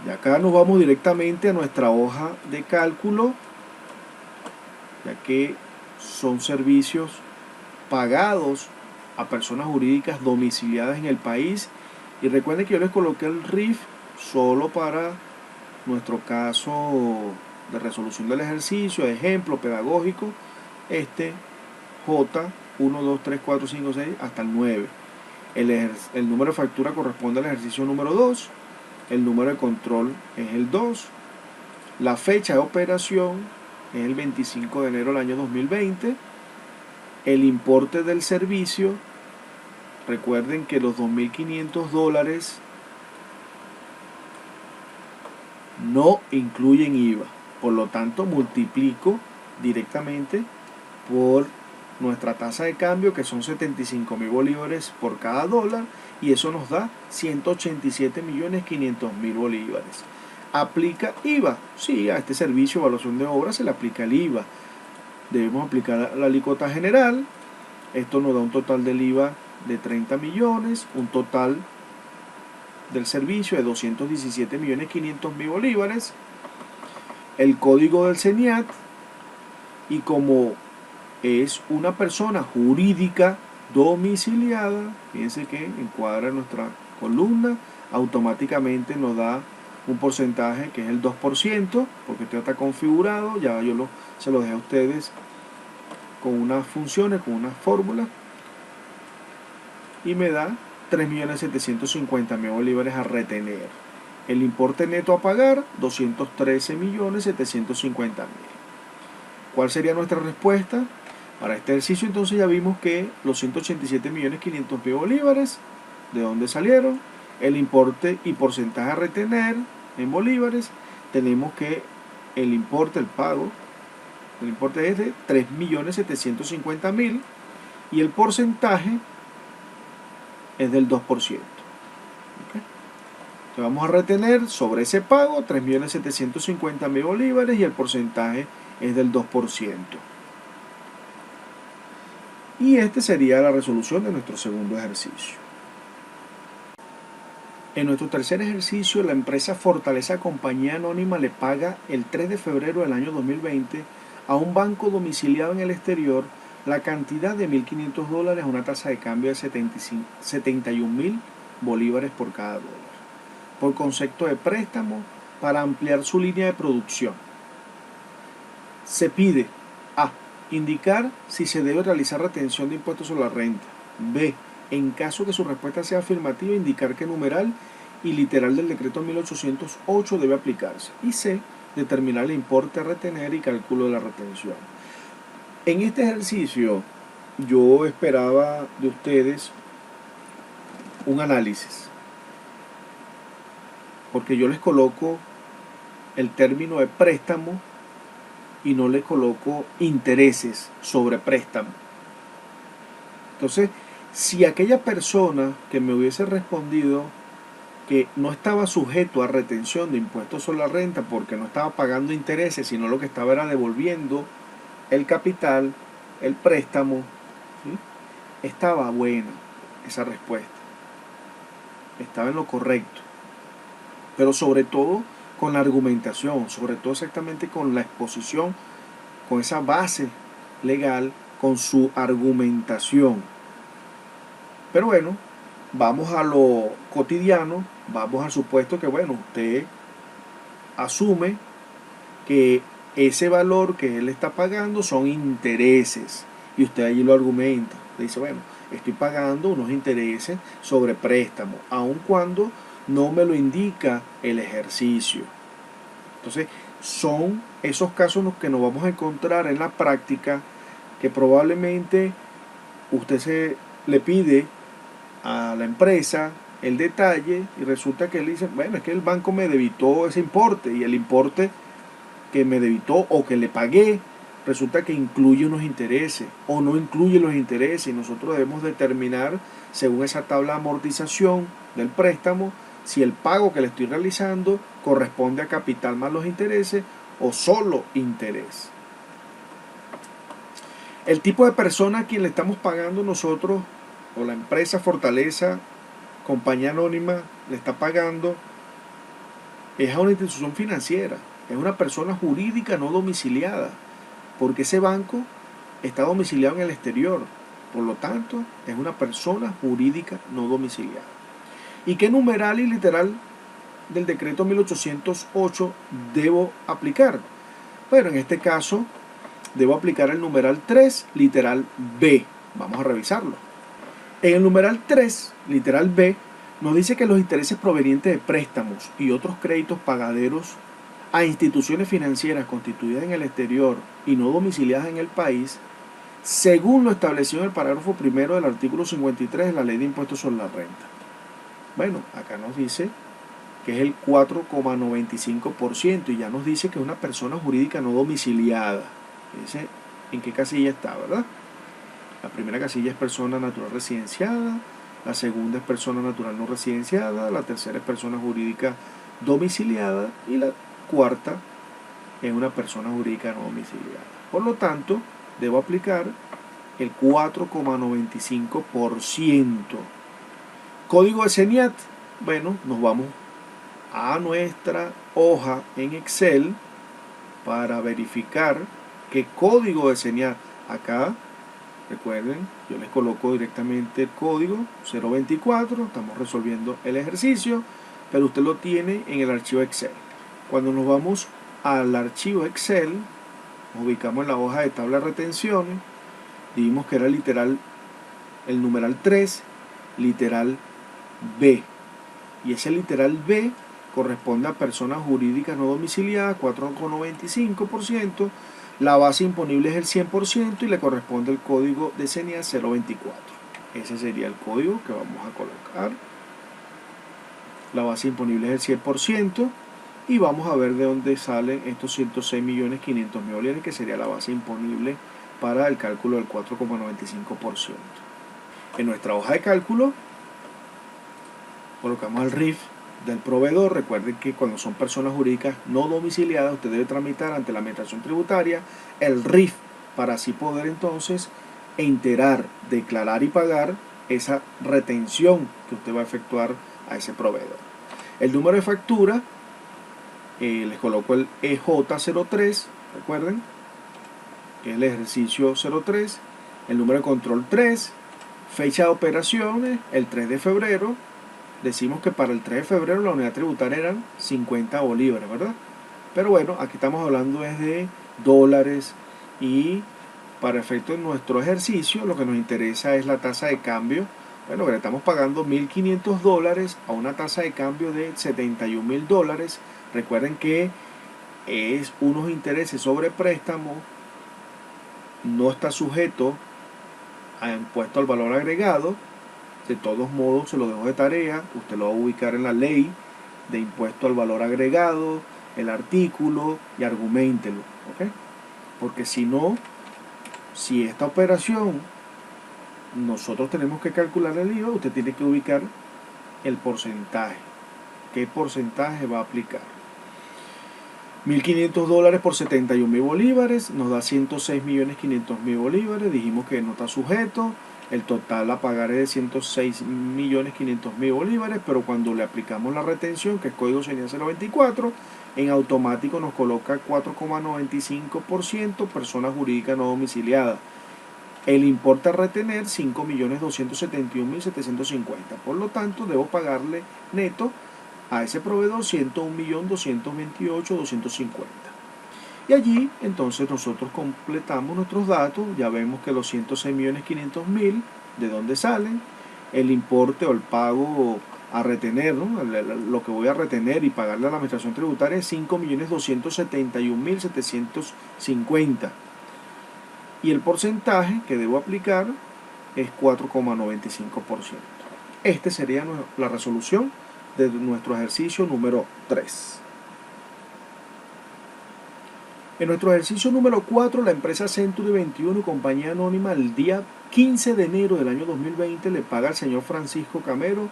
Y acá nos vamos directamente a nuestra hoja de cálculo, ya que son servicios pagados a personas jurídicas domiciliadas en el país. Y recuerden que yo les coloqué el RIF solo para nuestro caso de resolución del ejercicio, ejemplo pedagógico, J 1, 2, 3, 4, 5, 6 hasta el 9. El número de factura corresponde al ejercicio número 2, el número de control es el 2, la fecha de operación es el 25 de enero del año 2020, el importe del servicio, recuerden que los $2.500 no incluyen IVA, por lo tanto multiplico directamente por nuestra tasa de cambio, que son 75.000 bolívares por cada dólar, y eso nos da 187.500.000 bolívares. ¿Aplica IVA? Sí, a este servicio de evaluación de obras se le aplica el IVA. Debemos aplicar la alícuota general. Esto nos da un total del IVA de 30 millones, un total del servicio de 217.500.000 bolívares, el código del CENIAT, y como es una persona jurídica domiciliada, fíjense que encuadra nuestra columna, automáticamente nos da un porcentaje que es el 2%, porque esto ya está configurado, ya yo se lo dejé a ustedes con unas funciones, con unas fórmulas, y me da 3.750.000 bolívares a retener. El importe neto a pagar, 213.750.000. ¿Cuál sería nuestra respuesta? Para este ejercicio entonces ya vimos que los 187.500.000 bolívares, ¿de dónde salieron? El importe y porcentaje a retener en bolívares, tenemos que el importe, el pago, el importe es de 3.750.000 y el porcentaje es del 2%. ¿Okay? Entonces vamos a retener sobre ese pago 3.750.000 bolívares y el porcentaje es del 2%. Y este sería la resolución de nuestro segundo ejercicio. En nuestro tercer ejercicio, la empresa Fortaleza Compañía Anónima le paga el 3 de febrero del año 2020 a un banco domiciliado en el exterior la cantidad de $1.500 a una tasa de cambio de 71.000 bolívares por cada dólar, por concepto de préstamo para ampliar su línea de producción. Se pide A. Indicar si se debe realizar retención de impuestos sobre la renta. B. En caso que su respuesta sea afirmativa, indicar qué numeral y literal del decreto 1808 debe aplicarse. Y C. Determinar el importe a retener y cálculo de la retención. En este ejercicio yo esperaba de ustedes un análisis, porque yo les coloco el término de préstamo y no les coloco intereses sobre préstamo. Entonces, si aquella persona que me hubiese respondido que no estaba sujeto a retención de impuestos sobre la renta porque no estaba pagando intereses, sino lo que estaba era devolviendo el capital, el préstamo, ¿sí? Estaba buena esa respuesta, estaba en lo correcto, pero sobre todo con la argumentación, sobre todo exactamente con la exposición, con esa base legal, con su argumentación. Pero bueno, vamos a lo cotidiano, vamos al supuesto que, bueno, usted asume que ese valor que él está pagando son intereses. Y usted allí lo argumenta. Le dice, bueno, estoy pagando unos intereses sobre préstamo, aun cuando no me lo indica el ejercicio. Entonces, son esos casos los que nos vamos a encontrar en la práctica, que probablemente usted se le pide a la empresa el detalle y resulta que él dice, bueno, es que el banco me debitó ese importe y el importe que me debitó o que le pagué resulta que incluye unos intereses o no incluye los intereses, y nosotros debemos determinar según esa tabla de amortización del préstamo si el pago que le estoy realizando corresponde a capital más los intereses o solo interés. El tipo de persona a quien le estamos pagando nosotros, o la empresa Fortaleza, compañía anónima, le está pagando, es a una institución financiera, es una persona jurídica no domiciliada, porque ese banco está domiciliado en el exterior, por lo tanto es una persona jurídica no domiciliada. ¿Y qué numeral y literal del decreto 1808 debo aplicar? Bueno, en este caso debo aplicar el numeral 3, literal B. Vamos a revisarlo. En el numeral 3, literal B, nos dice que los intereses provenientes de préstamos y otros créditos pagaderos a instituciones financieras constituidas en el exterior y no domiciliadas en el país, según lo establecido en el parágrafo primero del artículo 53 de la Ley de Impuestos sobre la Renta. Bueno, acá nos dice que es el 4,95% y ya nos dice que es una persona jurídica no domiciliada. Dice en qué casilla está, ¿verdad? La primera casilla es persona natural residenciada, la segunda es persona natural no residenciada, la tercera es persona jurídica domiciliada y la cuarta es una persona jurídica no domiciliada. Por lo tanto, debo aplicar el 4,95%. Código de CENIAT. Bueno, nos vamos a nuestra hoja en Excel para verificar qué código de CENIAT. Acá, recuerden, yo les coloco directamente el código 024, estamos resolviendo el ejercicio, pero usted lo tiene en el archivo Excel. Cuando nos vamos al archivo Excel, nos ubicamos en la hoja de tabla de retenciones, dijimos que era literal el numeral 3, literal B, y ese literal B corresponde a personas jurídicas no domiciliadas, 4,95%, la base imponible es el 100% y le corresponde el código de CENIAT 024. Ese sería el código que vamos a colocar. La base imponible es el 100% y vamos a ver de dónde salen estos 106.500.000 bolívares, que sería la base imponible para el cálculo del 4,95%. En nuestra hoja de cálculo colocamos el RIF del proveedor. Recuerden que cuando son personas jurídicas no domiciliadas, usted debe tramitar ante la administración tributaria el RIF para así poder entonces enterar, declarar y pagar esa retención que usted va a efectuar a ese proveedor. El número de factura, les coloco el EJ03, recuerden que es el ejercicio 03, el número de control 3, fecha de operaciones el 3 de febrero. Decimos que para el 3 de febrero la unidad tributaria eran 50 bolívares, ¿verdad? Pero bueno, aquí estamos hablando es de dólares y para efecto de nuestro ejercicio lo que nos interesa es la tasa de cambio. Bueno, que le estamos pagando $1.500 a una tasa de cambio de $71.000. Recuerden que es unos intereses sobre préstamo, no está sujeto a impuesto al valor agregado. De todos modos, se lo dejo de tarea, usted lo va a ubicar en la ley de impuesto al valor agregado, el artículo, y arguméntelo, ¿ok? Porque si no, si esta operación nosotros tenemos que calcular el IVA, usted tiene que ubicar el porcentaje. ¿Qué porcentaje va a aplicar? $1.500 por 71.000 bolívares nos da 106.500.000 bolívares. Dijimos que no está sujeto. El total a pagar es de 106.500.000 bolívares, pero cuando le aplicamos la retención, que es código CENIAT 024, en automático nos coloca 4,95% persona jurídica no domiciliada. El importe a retener 5.271.750. Por lo tanto, debo pagarle neto a ese proveedor 101.228.250. Y allí entonces nosotros completamos nuestros datos, ya vemos que los 106.500.000, ¿de dónde salen? El importe o el pago a retener, ¿no? Lo que voy a retener y pagarle a la administración tributaria es 5.271.750. Y el porcentaje que debo aplicar es 4,95%. Esta sería la resolución de nuestro ejercicio número 3. En nuestro ejercicio número 4, la empresa Century 21 y compañía anónima el día 15 de enero del año 2020 le paga al señor Francisco Camero,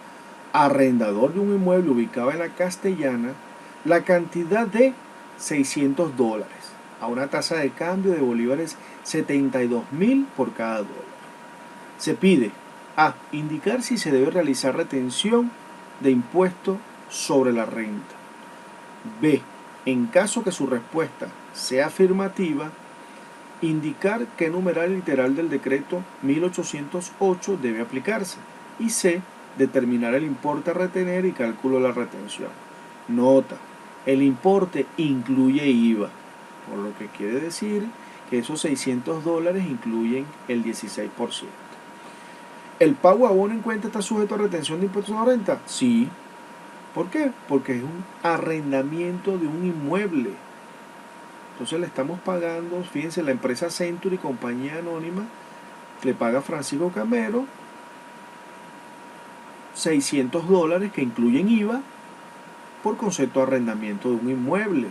arrendador de un inmueble ubicado en la Castellana, la cantidad de $600 a una tasa de cambio de bolívares 72.000 por cada dólar. Se pide a. Indicar si se debe realizar retención de impuesto sobre la renta. B. En caso que su respuesta sea afirmativa, indicar qué numeral literal del decreto 1808 debe aplicarse. Y C. Determinar el importe a retener y cálculo de la retención. Nota: el importe incluye IVA, por lo que quiere decir que esos $600 incluyen el 16%. ¿El pago a abono en cuenta está sujeto a retención de impuestos a la renta? Sí. ¿Por qué? Porque es un arrendamiento de un inmueble. Entonces le estamos pagando, fíjense, la empresa Century, compañía anónima, le paga a Francisco Camero $600 que incluyen IVA por concepto de arrendamiento de un inmueble.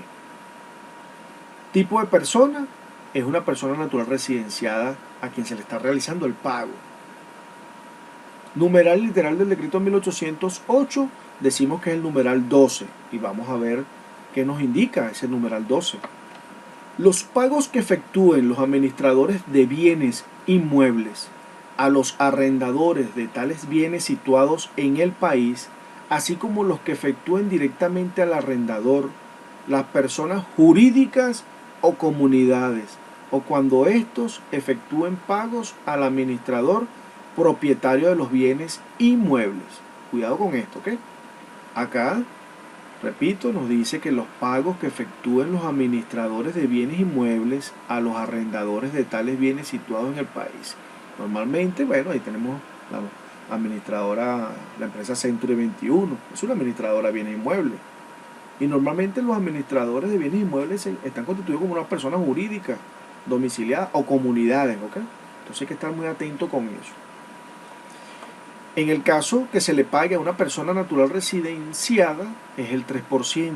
Tipo de persona: es una persona natural residenciada a quien se le está realizando el pago. Numeral literal del decreto 1808, decimos que es el numeral 12 y vamos a ver qué nos indica ese numeral 12. Los pagos que efectúen los administradores de bienes inmuebles a los arrendadores de tales bienes situados en el país, así como los que efectúen directamente al arrendador, las personas jurídicas o comunidades, o cuando estos efectúen pagos al administrador propietario de los bienes inmuebles. Cuidado con esto, ¿ok? Acá, repito, nos dice que los pagos que efectúen los administradores de bienes inmuebles a los arrendadores de tales bienes situados en el país. Normalmente, bueno, ahí tenemos la administradora, la empresa Century 21, es una administradora de bienes inmuebles. Y normalmente los administradores de bienes inmuebles están constituidos como unas personas jurídicas, domiciliadas o comunidades, ¿ok? Entonces hay que estar muy atento con eso. En el caso que se le pague a una persona natural residenciada, es el 3%.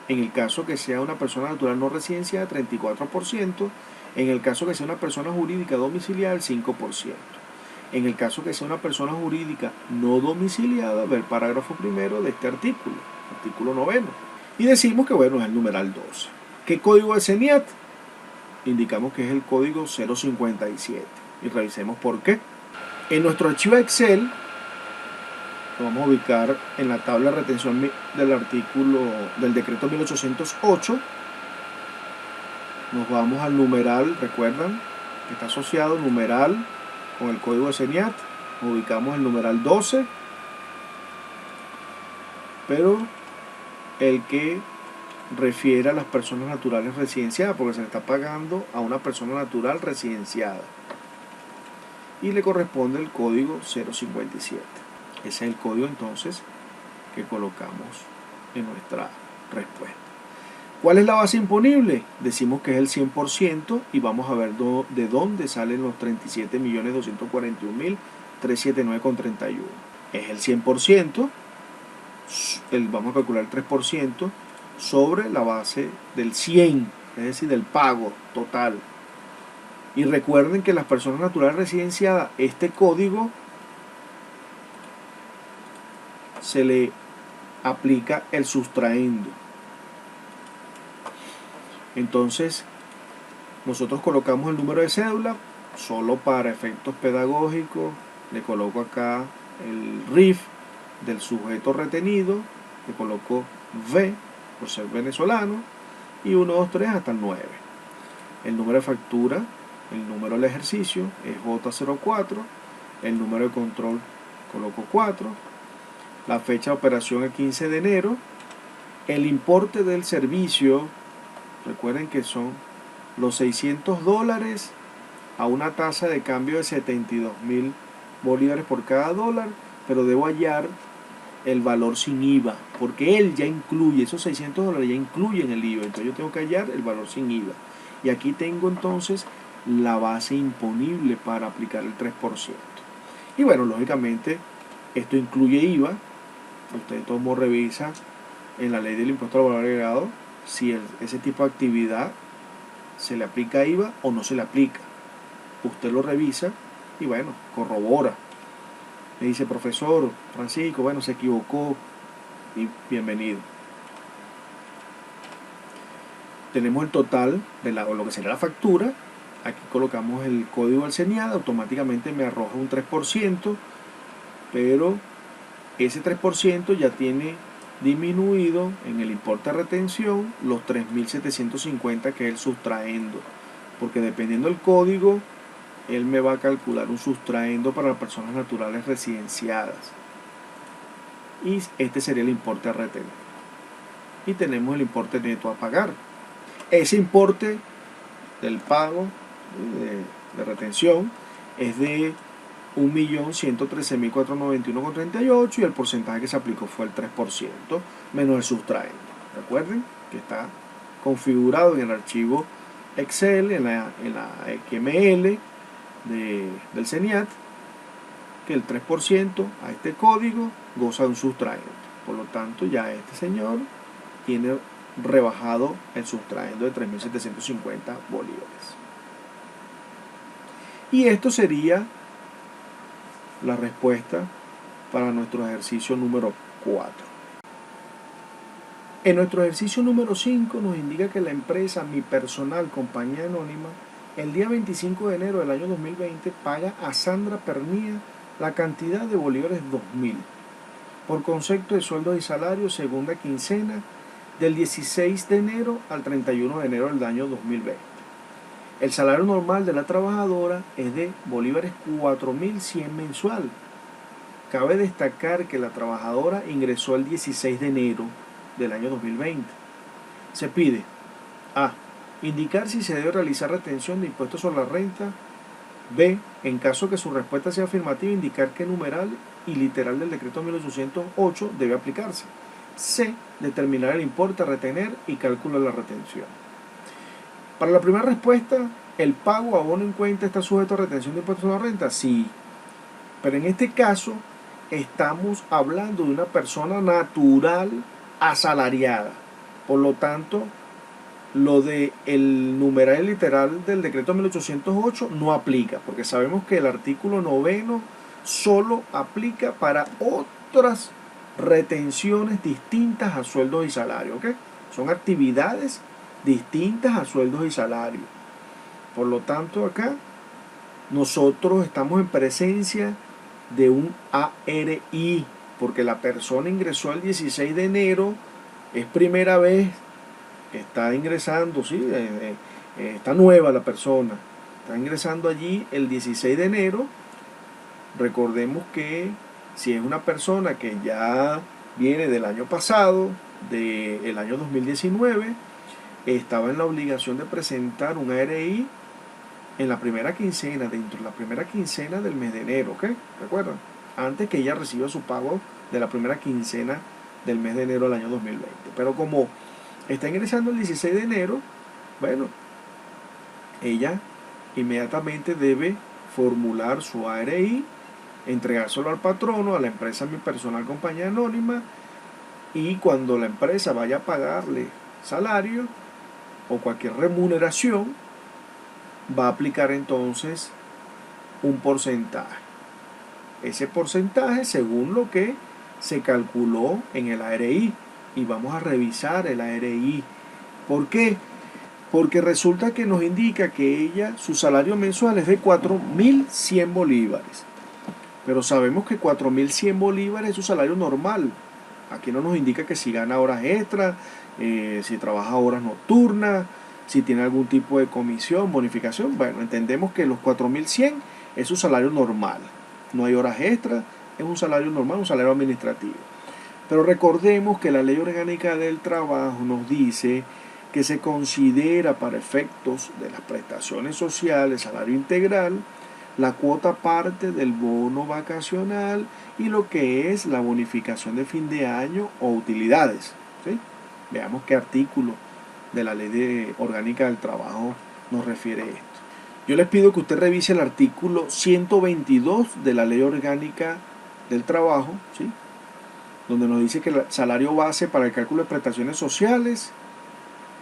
En el caso que sea una persona natural no residenciada, 34%. En el caso que sea una persona jurídica domiciliada, el 5%. En el caso que sea una persona jurídica no domiciliada, ve el parágrafo primero de este artículo 9. Y decimos que, bueno, es el numeral 12. ¿Qué código es CENIAT? Indicamos que es el código 057. Y revisemos por qué. En nuestro archivo Excel, lo vamos a ubicar en la tabla de retención del artículo del decreto 1808. Nos vamos al numeral, recuerdan que está asociado numeral con el código de CENIAT. Ubicamos el numeral 12, pero el que refiere a las personas naturales residenciadas, porque se le está pagando a una persona natural residenciada. Y le corresponde el código 057. Ese es el código entonces que colocamos en nuestra respuesta. ¿Cuál es la base imponible? Decimos que es el 100% y vamos a ver de dónde salen los 37.241.379,31. Es el 100%, vamos a calcular el 3% sobre la base del 100, es decir, del pago total. Y recuerden que las personas naturales residenciadas, este código se le aplica el sustraendo. Entonces, nosotros colocamos el número de cédula, solo para efectos pedagógicos, le coloco acá el RIF del sujeto retenido, le coloco V por ser venezolano, y 1, 2, 3 hasta el 9. El número de factura, el número del ejercicio es J04, el número de control coloco 4, la fecha de operación el 15 de enero, el importe del servicio, recuerden que son los $600 a una tasa de cambio de 72.000 bolívares por cada dólar, pero debo hallar el valor sin IVA, porque él ya incluye, esos $600 ya incluyen el IVA, entonces yo tengo que hallar el valor sin IVA. Y aquí tengo entonces la base imponible para aplicar el 3%. Y bueno, lógicamente, esto incluye IVA. Usted de todos modos revisa en la ley del impuesto al valor agregado si ese tipo de actividad se le aplica IVA o no se le aplica. Usted lo revisa y bueno, corrobora. Me dice, profesor Francisco, bueno, se equivocó, y bienvenido. Tenemos el total de lo que será la factura. Aquí colocamos el código del CENIAD, automáticamente me arroja un 3%, pero ese 3% ya tiene disminuido en el importe de retención los 3.750 que es el sustraendo, porque dependiendo del código, él me va a calcular un sustraendo para las personas naturales residenciadas. Y este sería el importe a retener. Y tenemos el importe neto a pagar. Ese importe del pago de retención es de 1.113.491,38 y el porcentaje que se aplicó fue el 3% menos el sustraendo. Recuerden que está configurado en el archivo Excel, en la XML del CENIAD, que el 3% a este código goza de un sustraendo. Por lo tanto, ya este señor tiene rebajado el sustraendo de 3.750 bolívares. Y esto sería la respuesta para nuestro ejercicio número 4. En nuestro ejercicio número 5 nos indica que la empresa Mi Personal Compañía Anónima el día 25 de enero del año 2020 paga a Sandra Pernía la cantidad de bolívares 2.000 por concepto de sueldos y salarios segunda quincena del 16 de enero al 31 de enero del año 2020. El salario normal de la trabajadora es de bolívares 4.100 mensual. Cabe destacar que la trabajadora ingresó el 16 de enero del año 2020. Se pide A. Indicar si se debe realizar retención de impuestos sobre la renta. B. En caso que su respuesta sea afirmativa, indicar qué numeral y literal del decreto 1808 debe aplicarse. C. Determinar el importe a retener y cálculo de la retención. Para la primera respuesta, ¿el pago o abono en cuenta está sujeto a retención de impuestos sobre la renta? Sí. Pero en este caso, estamos hablando de una persona natural asalariada. Por lo tanto, lo de el numeral literal del decreto 1808 no aplica, porque sabemos que el artículo 9 solo aplica para otras retenciones distintas a sueldos y salarios, ¿ok? Son actividades distintas a sueldos y salarios. Por lo tanto, acá nosotros estamos en presencia de un ARI, porque la persona ingresó el 16 de enero, es primera vez que está ingresando, ¿sí? Está nueva la persona, está ingresando allí el 16 de enero. Recordemos que si es una persona que ya viene del año pasado, del año 2019, estaba en la obligación de presentar un ARI en la primera quincena, dentro de la primera quincena del mes de enero, ¿ok? ¿Recuerdan? Antes que ella reciba su pago de la primera quincena del mes de enero del año 2020. Pero como está ingresando el 16 de enero, bueno, ella inmediatamente debe formular su ARI, entregárselo al patrono, a la empresa Mi Personal Compañía Anónima, y cuando la empresa vaya a pagarle salario o cualquier remuneración, va a aplicar entonces un porcentaje. Ese porcentaje según lo que se calculó en el ARI. Y vamos a revisar el ARI. ¿Por qué? Porque resulta que nos indica que ella, su salario mensual es de 4.100 bolívares. Pero sabemos que 4.100 bolívares es su salario normal. Aquí no nos indica que si gana horas extras, si trabaja horas nocturnas, si tiene algún tipo de comisión, bonificación. Bueno, entendemos que los 4.100 es su salario normal. No hay horas extras, es un salario normal, un salario administrativo. Pero recordemos que la Ley Orgánica del Trabajo nos dice que se considera para efectos de las prestaciones sociales, salario integral, la cuota parte del bono vacacional y lo que es la bonificación de fin de año o utilidades, ¿sí? Veamos qué artículo de la Ley Orgánica del Trabajo nos refiere esto. Yo les pido que usted revise el artículo 122 de la Ley Orgánica del Trabajo, ¿sí? Donde nos dice que el salario base para el cálculo de prestaciones sociales,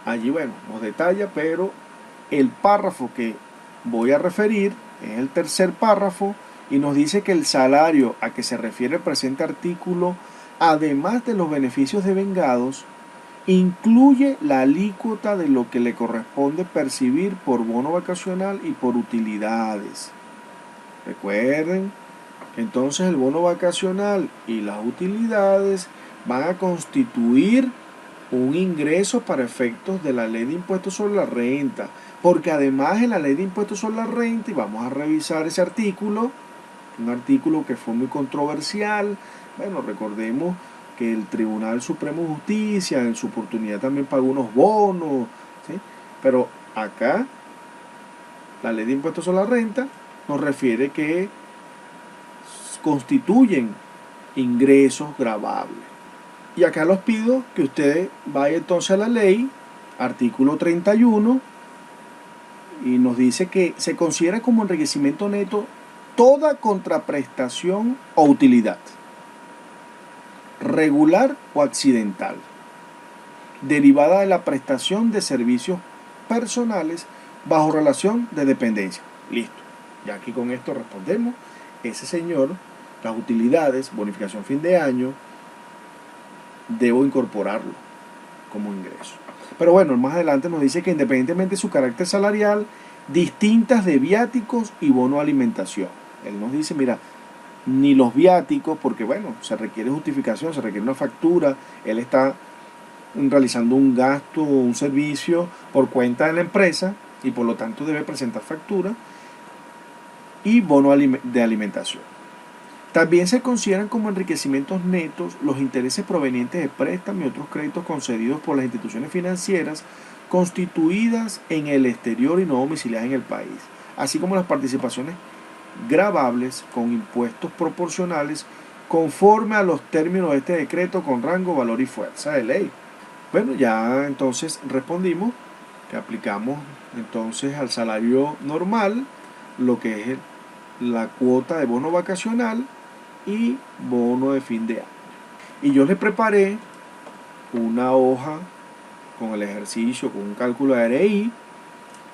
allí, bueno, nos detalla, pero el párrafo que voy a referir es el tercer párrafo y nos dice que el salario a que se refiere el presente artículo, además de los beneficios devengados, incluye la alícuota de lo que le corresponde percibir por bono vacacional y por utilidades. Recuerden, entonces el bono vacacional y las utilidades van a constituir un ingreso para efectos de la Ley de Impuestos sobre la Renta, porque además en la Ley de Impuestos sobre la Renta, y vamos a revisar ese artículo, un artículo que fue muy controversial, bueno, recordemos que el Tribunal Supremo de Justicia en su oportunidad también pagó unos bonos, ¿sí? Pero acá la Ley de Impuestos sobre la Renta nos refiere que constituyen ingresos gravables. Y acá los pido que ustedes vayan entonces a la ley, artículo 31, y nos dice que se considera como enriquecimiento neto toda contraprestación o utilidad, regular o accidental, derivada de la prestación de servicios personales bajo relación de dependencia. Listo. Ya aquí con esto respondemos. Ese señor, las utilidades, bonificación fin de año, debo incorporarlo como ingreso. Pero bueno, más adelante nos dice que independientemente de su carácter salarial, distintas de viáticos y bono alimentación. Él nos dice, mira, ni los viáticos, porque bueno, se requiere justificación, se requiere una factura, él está realizando un gasto o un servicio por cuenta de la empresa y por lo tanto debe presentar factura, y bono de alimentación. También se consideran como enriquecimientos netos los intereses provenientes de préstamos y otros créditos concedidos por las instituciones financieras constituidas en el exterior y no domiciliadas en el país, así como las participaciones gravables con impuestos proporcionales conforme a los términos de este decreto con rango, valor y fuerza de ley. Bueno, ya entonces respondimos que aplicamos entonces al salario normal lo que es la cuota de bono vacacional y bono de fin de año. Y yo les preparé una hoja con el ejercicio, con un cálculo de ARI.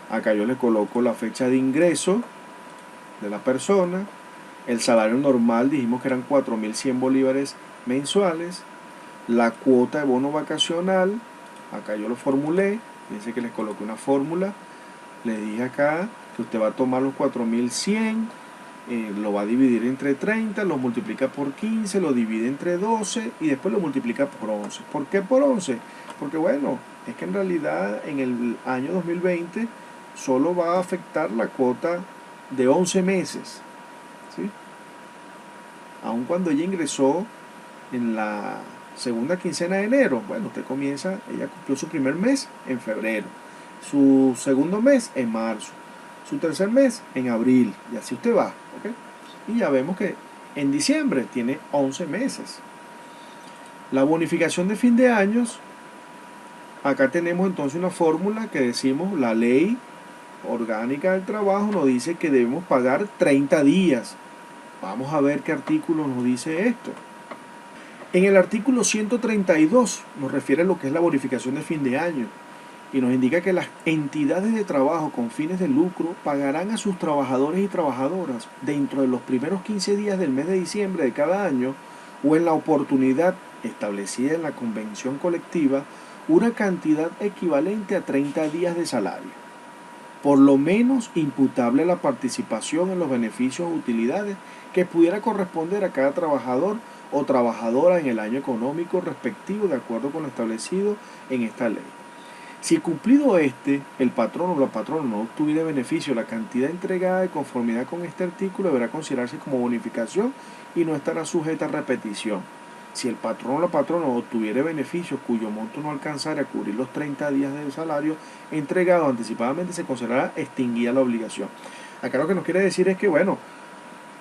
Acá yo le coloco la fecha de ingreso de la persona. El salario normal dijimos que eran 4.100 bolívares mensuales. La cuota de bono vacacional, acá yo lo formulé. Fíjense que les coloqué una fórmula. Les dije acá que usted va a tomar los 4.100, lo va a dividir entre 30, lo multiplica por 15, lo divide entre 12 y después lo multiplica por 11. ¿Por qué por 11? Porque bueno, es que en realidad en el año 2020 solo va a afectar la cuota de 11 meses, ¿sí? Aun cuando ella ingresó en la segunda quincena de enero, bueno, ella cumplió su primer mes en febrero, su segundo mes en marzo, su tercer mes en abril, y así usted va, ¿ok? Y ya vemos que en diciembre tiene 11 meses. La bonificación de fin de años, acá tenemos entonces una fórmula que decimos, la Ley Orgánica del Trabajo nos dice que debemos pagar 30 días. Vamos a ver qué artículo nos dice esto. En el artículo 132 nos refiere a lo que es la bonificación de fin de año y nos indica que las entidades de trabajo con fines de lucro pagarán a sus trabajadores y trabajadoras dentro de los primeros 15 días del mes de diciembre de cada año o en la oportunidad establecida en la convención colectiva una cantidad equivalente a 30 días de salario, por lo menos imputable a la participación en los beneficios o utilidades que pudiera corresponder a cada trabajador o trabajadora en el año económico respectivo de acuerdo con lo establecido en esta ley. Si cumplido el patrón o la patrona no obtuviera beneficio, la cantidad entregada de conformidad con este artículo deberá considerarse como bonificación y no estará sujeta a repetición. Si el patrón o la patrona obtuviere beneficios cuyo monto no alcanzara a cubrir los 30 días del salario entregado anticipadamente, se considerará extinguida la obligación. Acá lo que nos quiere decir es que, bueno,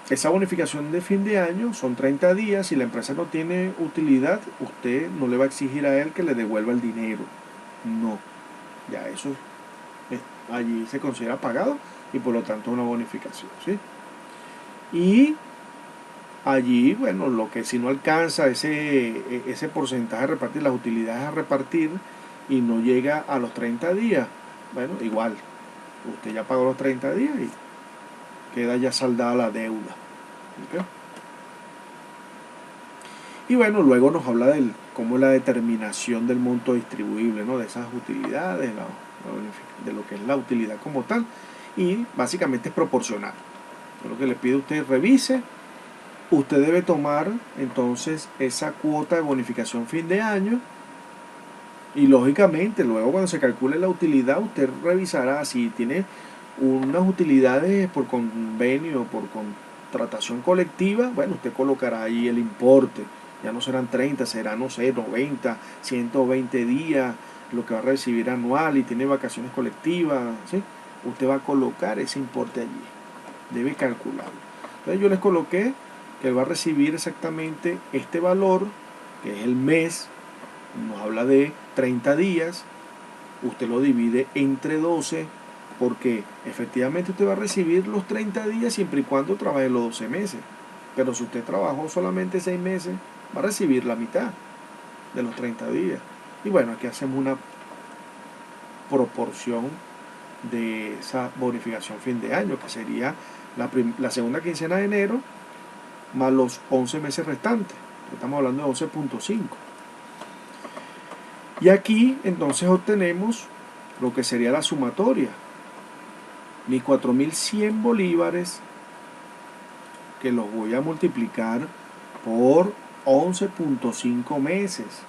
esa bonificación de fin de año son 30 días. Si la empresa no tiene utilidad, usted no le va a exigir a él que le devuelva el dinero. No, ya eso allí se considera pagado y por lo tanto una bonificación, ¿sí? Y allí, bueno, lo que si no alcanza ese porcentaje a repartir, las utilidades a repartir y no llega a los 30 días, bueno, igual, usted ya pagó los 30 días y queda ya saldada la deuda. ¿Okay? Y bueno, luego nos habla de cómo es la determinación del monto distribuible, ¿no? De esas utilidades, de lo que es la utilidad como tal, y básicamente es proporcional. Yo lo que le pido a usted revise. Usted debe tomar entonces esa cuota de bonificación fin de año y lógicamente luego cuando se calcule la utilidad usted revisará si tiene unas utilidades por convenio, por contratación colectiva, bueno, usted colocará ahí el importe, ya no serán 30, serán, no sé, 90, 120 días, lo que va a recibir anual y tiene vacaciones colectivas, ¿sí? Usted va a colocar ese importe allí, debe calcularlo. Entonces yo les coloqué que él va a recibir exactamente este valor, que es el mes, nos habla de 30 días, usted lo divide entre 12, porque efectivamente usted va a recibir los 30 días siempre y cuando trabaje los 12 meses. Pero si usted trabajó solamente 6 meses, va a recibir la mitad de los 30 días. Y bueno, aquí hacemos una proporción de esa bonificación fin de año, que sería la segunda quincena de enero más los 11 meses restantes. Estamos hablando de 11.5. Y aquí entonces obtenemos lo que sería la sumatoria. Mis 4.100 bolívares, que los voy a multiplicar por 11.5 meses.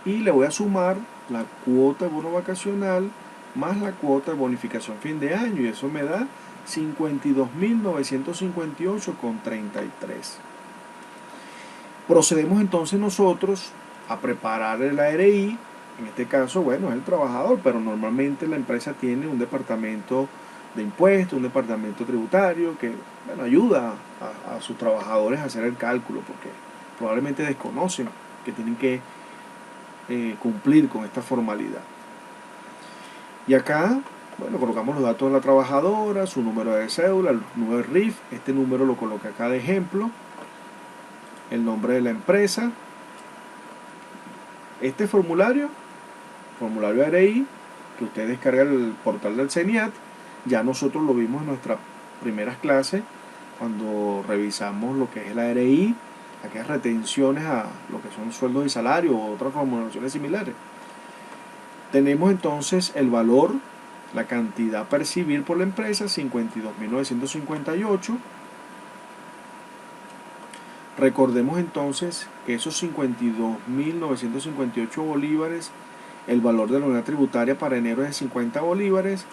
Y le voy a sumar la cuota de bono vacacional más la cuota de bonificación fin de año. Y eso me da 52.958,33. Procedemos entonces nosotros a preparar el ARI. En este caso, bueno, es el trabajador, pero normalmente la empresa tiene un departamento de impuestos, un departamento tributario que, bueno, ayuda a sus trabajadores a hacer el cálculo, porque probablemente desconocen que tienen que cumplir con esta formalidad. Y acá, bueno, colocamos los datos de la trabajadora, su número de cédula, el número de RIF, este número lo coloqué acá de ejemplo, el nombre de la empresa, este formulario ARI, que usted descarga el portal del CENIAT, ya nosotros lo vimos en nuestras primeras clases, cuando revisamos lo que es el ARI, aquellas retenciones a lo que son sueldos y salarios o otras remuneraciones similares. Tenemos entonces el valor, la cantidad a percibir por la empresa, 52.958. Recordemos entonces que esos 52.958 bolívares, el valor de la unidad tributaria para enero es de 50 bolívares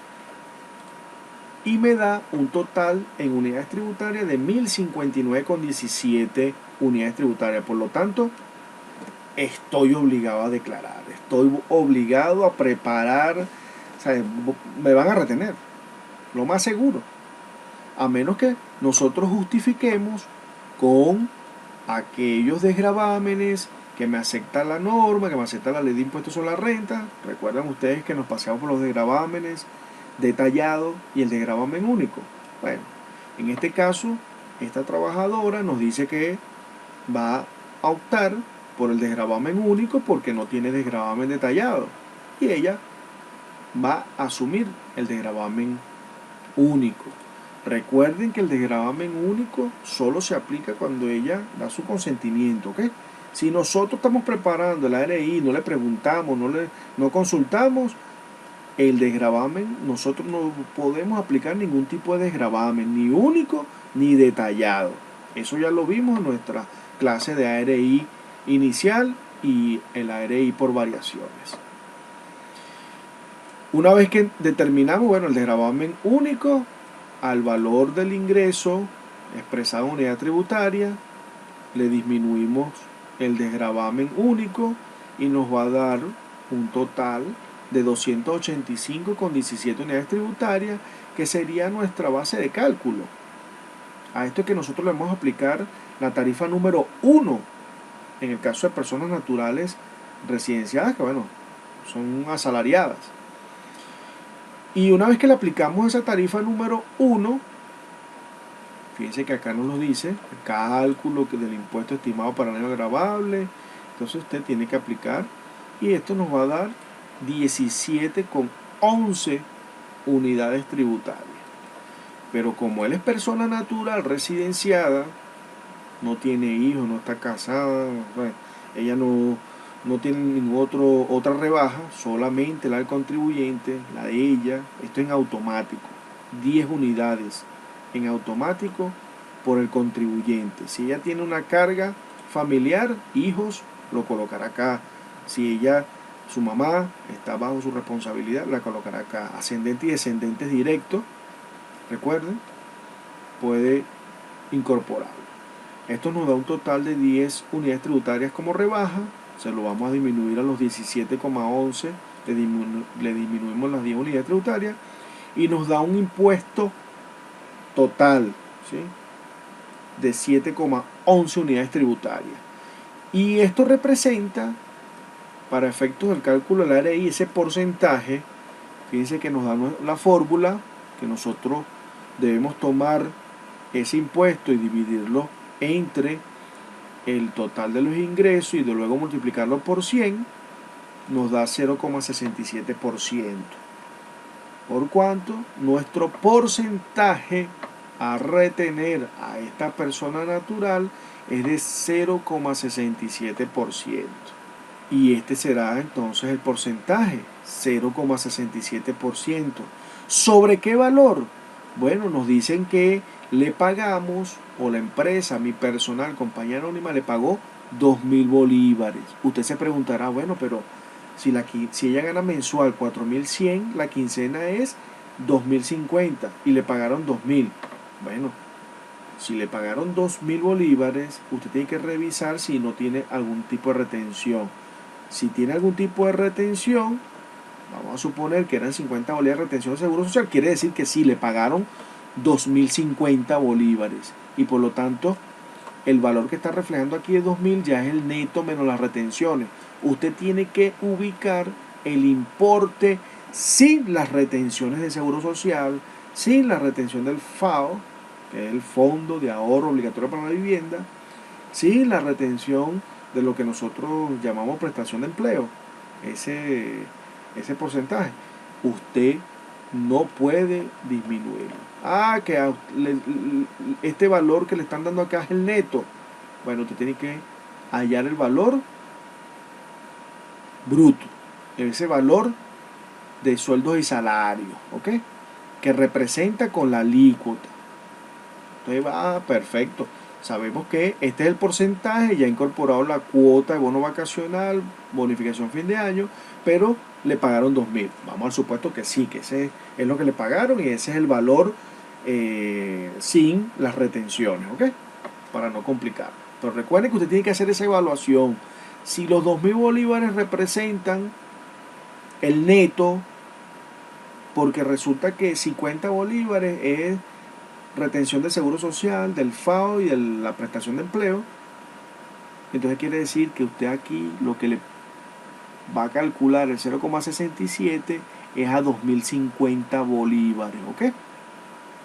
y me da un total en unidades tributarias de 1.059,17 unidades tributarias. Por lo tanto, estoy obligado a declarar, estoy obligado a preparar, o sea, me van a retener, lo más seguro, a menos que nosotros justifiquemos con aquellos desgravámenes que me acepta la norma, que me acepta la ley de impuestos sobre la renta. Recuerdan ustedes que nos paseamos por los desgravámenes detallados y el desgravamen único. Bueno, en este caso, esta trabajadora nos dice que va a optar por el desgravamen único porque no tiene desgravamen detallado. Y ella va a asumir el desgravamen único. Recuerden que el desgravamen único solo se aplica cuando ella da su consentimiento, ¿ok? Si nosotros estamos preparando el ARI, no le preguntamos, no consultamos, el desgravamen, nosotros no podemos aplicar ningún tipo de desgravamen, ni único ni detallado. Eso ya lo vimos en nuestra clase de ARI inicial y el ARI por variaciones. Una vez que determinamos, bueno, el desgravamen único, al valor del ingreso expresado en unidad tributaria, le disminuimos el desgravamen único y nos va a dar un total de 285,17 unidades tributarias, que sería nuestra base de cálculo. A esto es que nosotros le vamos a aplicar la tarifa número 1 en el caso de personas naturales residenciadas, que bueno, son asalariadas. Y una vez que le aplicamos esa tarifa número 1, fíjense que acá nos lo dice, el cálculo del impuesto estimado para el año gravable. Entonces usted tiene que aplicar y esto nos va a dar 17,11 unidades tributarias. Pero como él es persona natural residenciada, no tiene hijos, no está casada, bueno, ella no tiene ninguna otra rebaja, solamente la del contribuyente, la de ella, esto en automático, 10 unidades en automático por el contribuyente. Si ella tiene una carga familiar, hijos, lo colocará acá. Si ella, su mamá, está bajo su responsabilidad, la colocará acá. Ascendentes y descendentes directos, recuerden, puede incorporarlo. Esto nos da un total de 10 unidades tributarias como rebaja. Se lo vamos a disminuir a los 17,11, le disminuimos las 10 unidades tributarias y nos da un impuesto total, ¿sí?, de 7,11 unidades tributarias. Y esto representa, para efectos del cálculo del ARI, ese porcentaje. Fíjense que nos da la fórmula que nosotros debemos tomar ese impuesto y dividirlo entre el total de los ingresos y de luego multiplicarlo por 100, nos da 0,67%. Por cuanto nuestro porcentaje a retener a esta persona natural es de 0,67%. Y este será entonces el porcentaje, 0,67%. ¿Sobre qué valor? Bueno, nos dicen que le pagamos, o la empresa, mi personal, compañía anónima, le pagó 2.000 bolívares. Usted se preguntará, bueno, pero si ella gana mensual 4.100, la quincena es 2.050 y le pagaron 2.000. Bueno, si le pagaron 2.000 bolívares, usted tiene que revisar si no tiene algún tipo de retención. Si tiene algún tipo de retención, vamos a suponer que eran 50 bolívares de retención de seguro social, quiere decir que sí, le pagaron 2.050 bolívares y por lo tanto el valor que está reflejando aquí de 2.000 ya es el neto menos las retenciones. Usted tiene que ubicar el importe sin las retenciones de seguro social, sin la retención del FAO, que es el Fondo de Ahorro Obligatorio para la Vivienda, sin la retención de lo que nosotros llamamos prestación de empleo, ese porcentaje. Usted no puede disminuirlo. Que este valor que le están dando acá es el neto. Bueno, usted tiene que hallar el valor bruto, ese valor de sueldos y salarios, ¿ok?, que representa con la alícuota. Entonces va, perfecto. Sabemos que este es el porcentaje, ya ha incorporado la cuota de bono vacacional, bonificación fin de año, pero le pagaron 2.000. Vamos al supuesto que sí, que ese es lo que le pagaron y ese es el valor sin las retenciones, ¿ok?, para no complicar. Pero recuerden que usted tiene que hacer esa evaluación. Si los 2.000 bolívares representan el neto, porque resulta que 50 bolívares es retención del seguro social, del FAO y de la prestación de empleo, entonces quiere decir que usted aquí lo que le va a calcular el 0,67 es a 2.050 bolívares, ¿ok?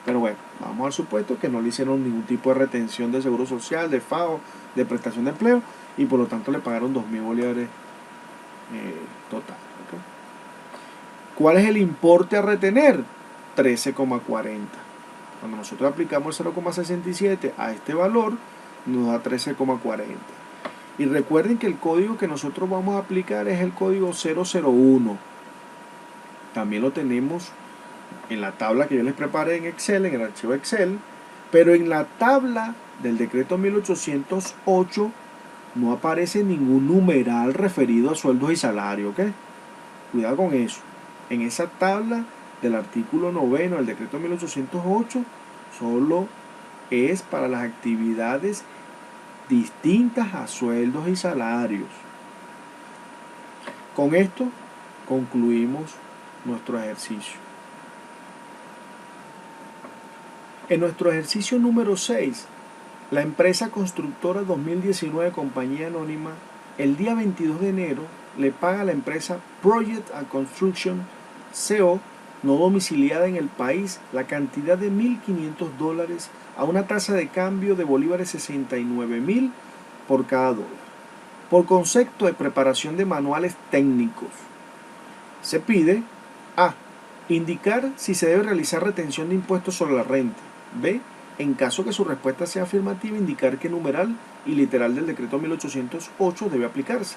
Pero bueno, vamos al supuesto que no le hicieron ningún tipo de retención de seguro social, de FAO, de prestación de empleo, y por lo tanto le pagaron 2.000 bolívares total, ¿ok? ¿Cuál es el importe a retener? 13,40. Cuando nosotros aplicamos el 0,67 a este valor, nos da 13,40. Y recuerden que el código que nosotros vamos a aplicar es el código 001. También lo tenemos en la tabla que yo les preparé en Excel, en el archivo Excel, pero en la tabla del decreto 1808 no aparece ningún numeral referido a sueldos y salarios, ¿ok? Cuidado con eso. En esa tabla del artículo 9 del decreto 1808 solo es para las actividades distintas a sueldos y salarios. Con esto concluimos nuestro ejercicio. En nuestro ejercicio número 6, la empresa constructora 2019 Compañía Anónima, el día 22 de enero, le paga a la empresa Project and Construction CO, no domiciliada en el país, la cantidad de $1.500 a una tasa de cambio de bolívares 69.000 por cada dólar. Por concepto de preparación de manuales técnicos, se pide A. Indicar si se debe realizar retención de impuestos sobre la renta. B. En caso que su respuesta sea afirmativa, indicar qué numeral y literal del decreto 1808 debe aplicarse.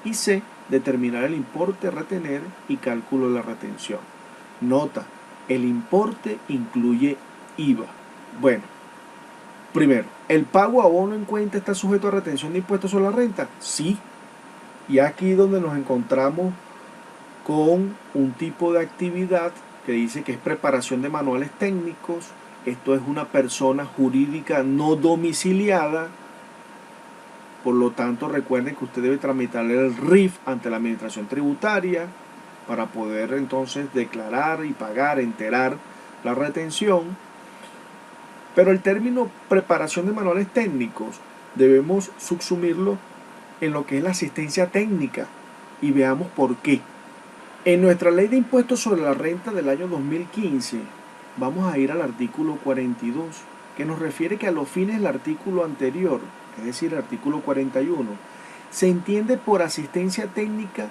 Y C. Determinar el importe a retener y cálculo de la retención. Nota: el importe incluye IVA. Bueno, primero, ¿el pago a abono en cuenta está sujeto a retención de impuestos sobre la renta? Sí. Y aquí donde nos encontramos con un tipo de actividad que dice que es preparación de manuales técnicos. Esto es una persona jurídica no domiciliada. Por lo tanto, recuerden que usted debe tramitar el RIF ante la Administración Tributaria para poder entonces declarar y pagar, enterar la retención. Pero el término preparación de manuales técnicos debemos subsumirlo en lo que es la asistencia técnica, y veamos por qué. En nuestra ley de impuestos sobre la renta del año 2015, vamos a ir al artículo 42, que nos refiere que a los fines del artículo anterior, es decir, el artículo 41, se entiende por asistencia técnica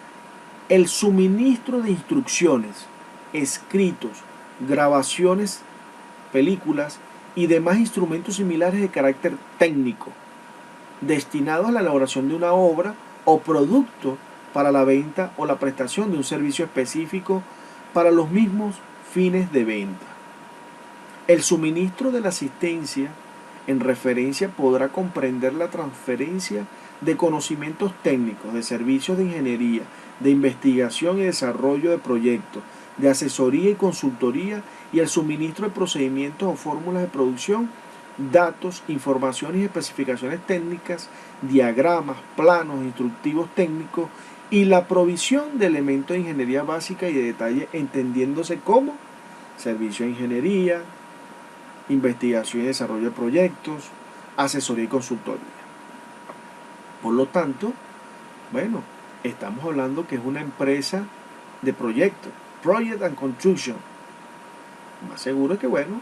el suministro de instrucciones, escritos, grabaciones, películas y demás instrumentos similares de carácter técnico, destinados a la elaboración de una obra o producto para la venta o la prestación de un servicio específico para los mismos fines de venta. El suministro de la asistencia en referencia podrá comprender la transferencia de conocimientos técnicos, de servicios de ingeniería, de investigación y desarrollo de proyectos, de asesoría y consultoría, y el suministro de procedimientos o fórmulas de producción, datos, informaciones y especificaciones técnicas, diagramas, planos, instructivos técnicos, y la provisión de elementos de ingeniería básica y de detalle, entendiéndose como servicio de ingeniería, investigación y desarrollo de proyectos, asesoría y consultoría. Por lo tanto, bueno, estamos hablando que es una empresa de proyectos, Project and Construction. Más seguro es que, bueno,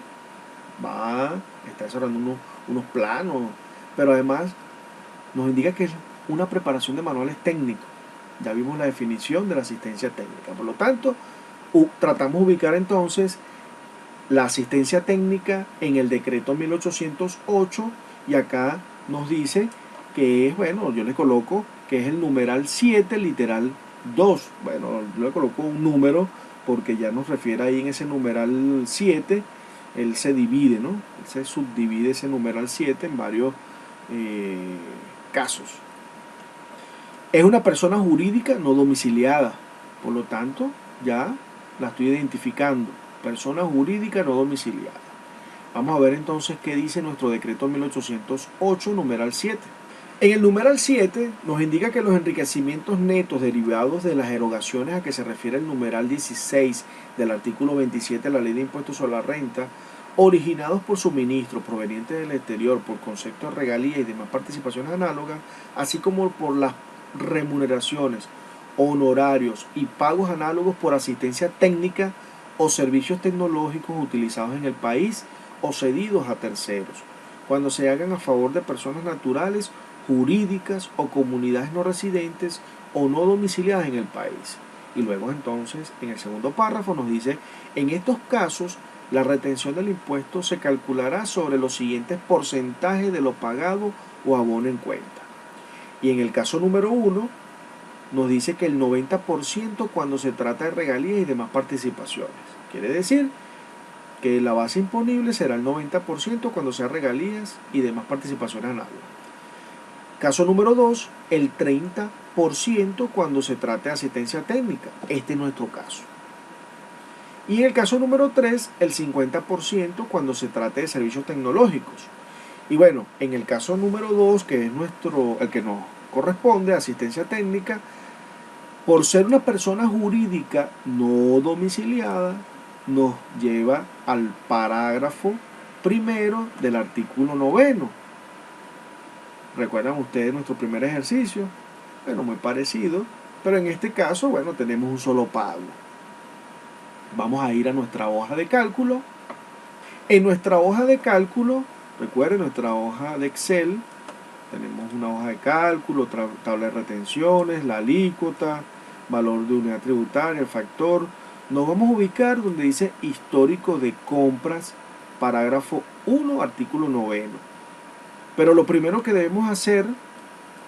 está desarrollando unos planos, pero además nos indica que es una preparación de manuales técnicos. Ya vimos la definición de la asistencia técnica. Por lo tanto, tratamos de ubicar entonces la asistencia técnica en el decreto 1808, y acá nos dice que es, bueno, yo le coloco que es el numeral 7, literal 2. Bueno, yo le coloco un número porque ya nos refiere ahí en ese numeral 7, él se divide, ¿no? Él se subdivide ese numeral 7 en varios casos. Es una persona jurídica no domiciliada, por lo tanto, ya la estoy identificando. Persona jurídica no domiciliada. Vamos a ver entonces qué dice nuestro decreto 1808, numeral 7. En el numeral 7 nos indica que los enriquecimientos netos derivados de las erogaciones a que se refiere el numeral 16 del artículo 27 de la Ley de Impuestos sobre la Renta, originados por suministros provenientes del exterior, por concepto de regalías y demás participaciones análogas, así como por las remuneraciones, honorarios y pagos análogos por asistencia técnica o servicios tecnológicos utilizados en el país o cedidos a terceros, cuando se hagan a favor de personas naturales, jurídicas o comunidades no residentes o no domiciliadas en el país. Y luego entonces en el segundo párrafo nos dice: en estos casos la retención del impuesto se calculará sobre los siguientes porcentajes de lo pagado o abono en cuenta. Y en el caso número 1 nos dice que el 90% cuando se trata de regalías y demás participaciones. Quiere decir que la base imponible será el 90% cuando sea regalías y demás participaciones análogas. Caso número 2, el 30% cuando se trate de asistencia técnica. Este es nuestro caso. Y en el caso número 3, el 50% cuando se trate de servicios tecnológicos. Y bueno, en el caso número 2, que es el que nos corresponde, asistencia técnica, por ser una persona jurídica no domiciliada, nos lleva al parágrafo primero del artículo 9. ¿Recuerdan ustedes nuestro primer ejercicio? Bueno, muy parecido, pero en este caso, bueno, tenemos un solo pago. Vamos a ir a nuestra hoja de cálculo. En nuestra hoja de cálculo, recuerden, nuestra hoja de Excel, tenemos una hoja de cálculo, tabla de retenciones, la alícuota, valor de unidad tributaria, el factor. Nos vamos a ubicar donde dice histórico de compras, parágrafo 1, artículo 9. Pero lo primero que debemos hacer,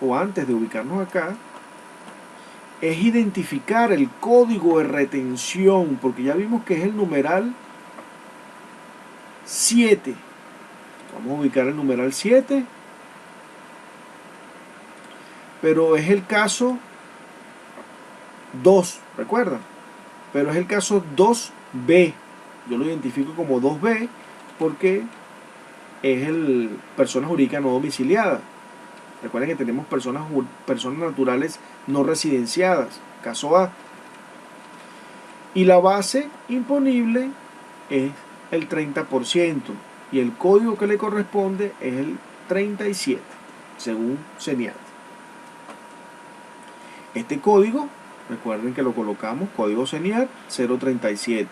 o antes de ubicarnos acá, es identificar el código de retención, porque ya vimos que es el numeral 7. Vamos a ubicar el numeral 7, pero es el caso 2, ¿recuerdan? Pero es el caso 2B. Yo lo identifico como 2B porque es el persona jurídica no domiciliada. Recuerden que tenemos personas naturales no residenciadas, caso A. Y la base imponible es el 30% y el código que le corresponde es el 37, según CENIAT. Este código, recuerden que lo colocamos, código CENIAT 037.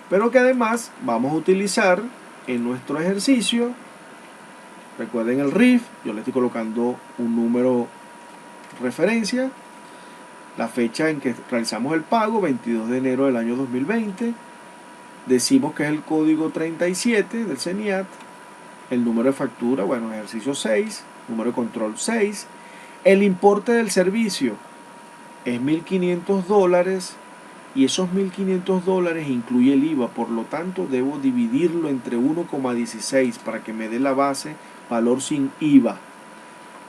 Pero que además vamos a utilizar en nuestro ejercicio, recuerden el RIF, yo le estoy colocando un número referencia, la fecha en que realizamos el pago, 22 de enero del año 2020, decimos que es el código 37 del CENIAT, el número de factura, bueno, ejercicio 6, número de control 6, el importe del servicio es $1.500 y esos $1.500 incluye el IVA, por lo tanto debo dividirlo entre 1,16 para que me dé la base, valor sin IVA.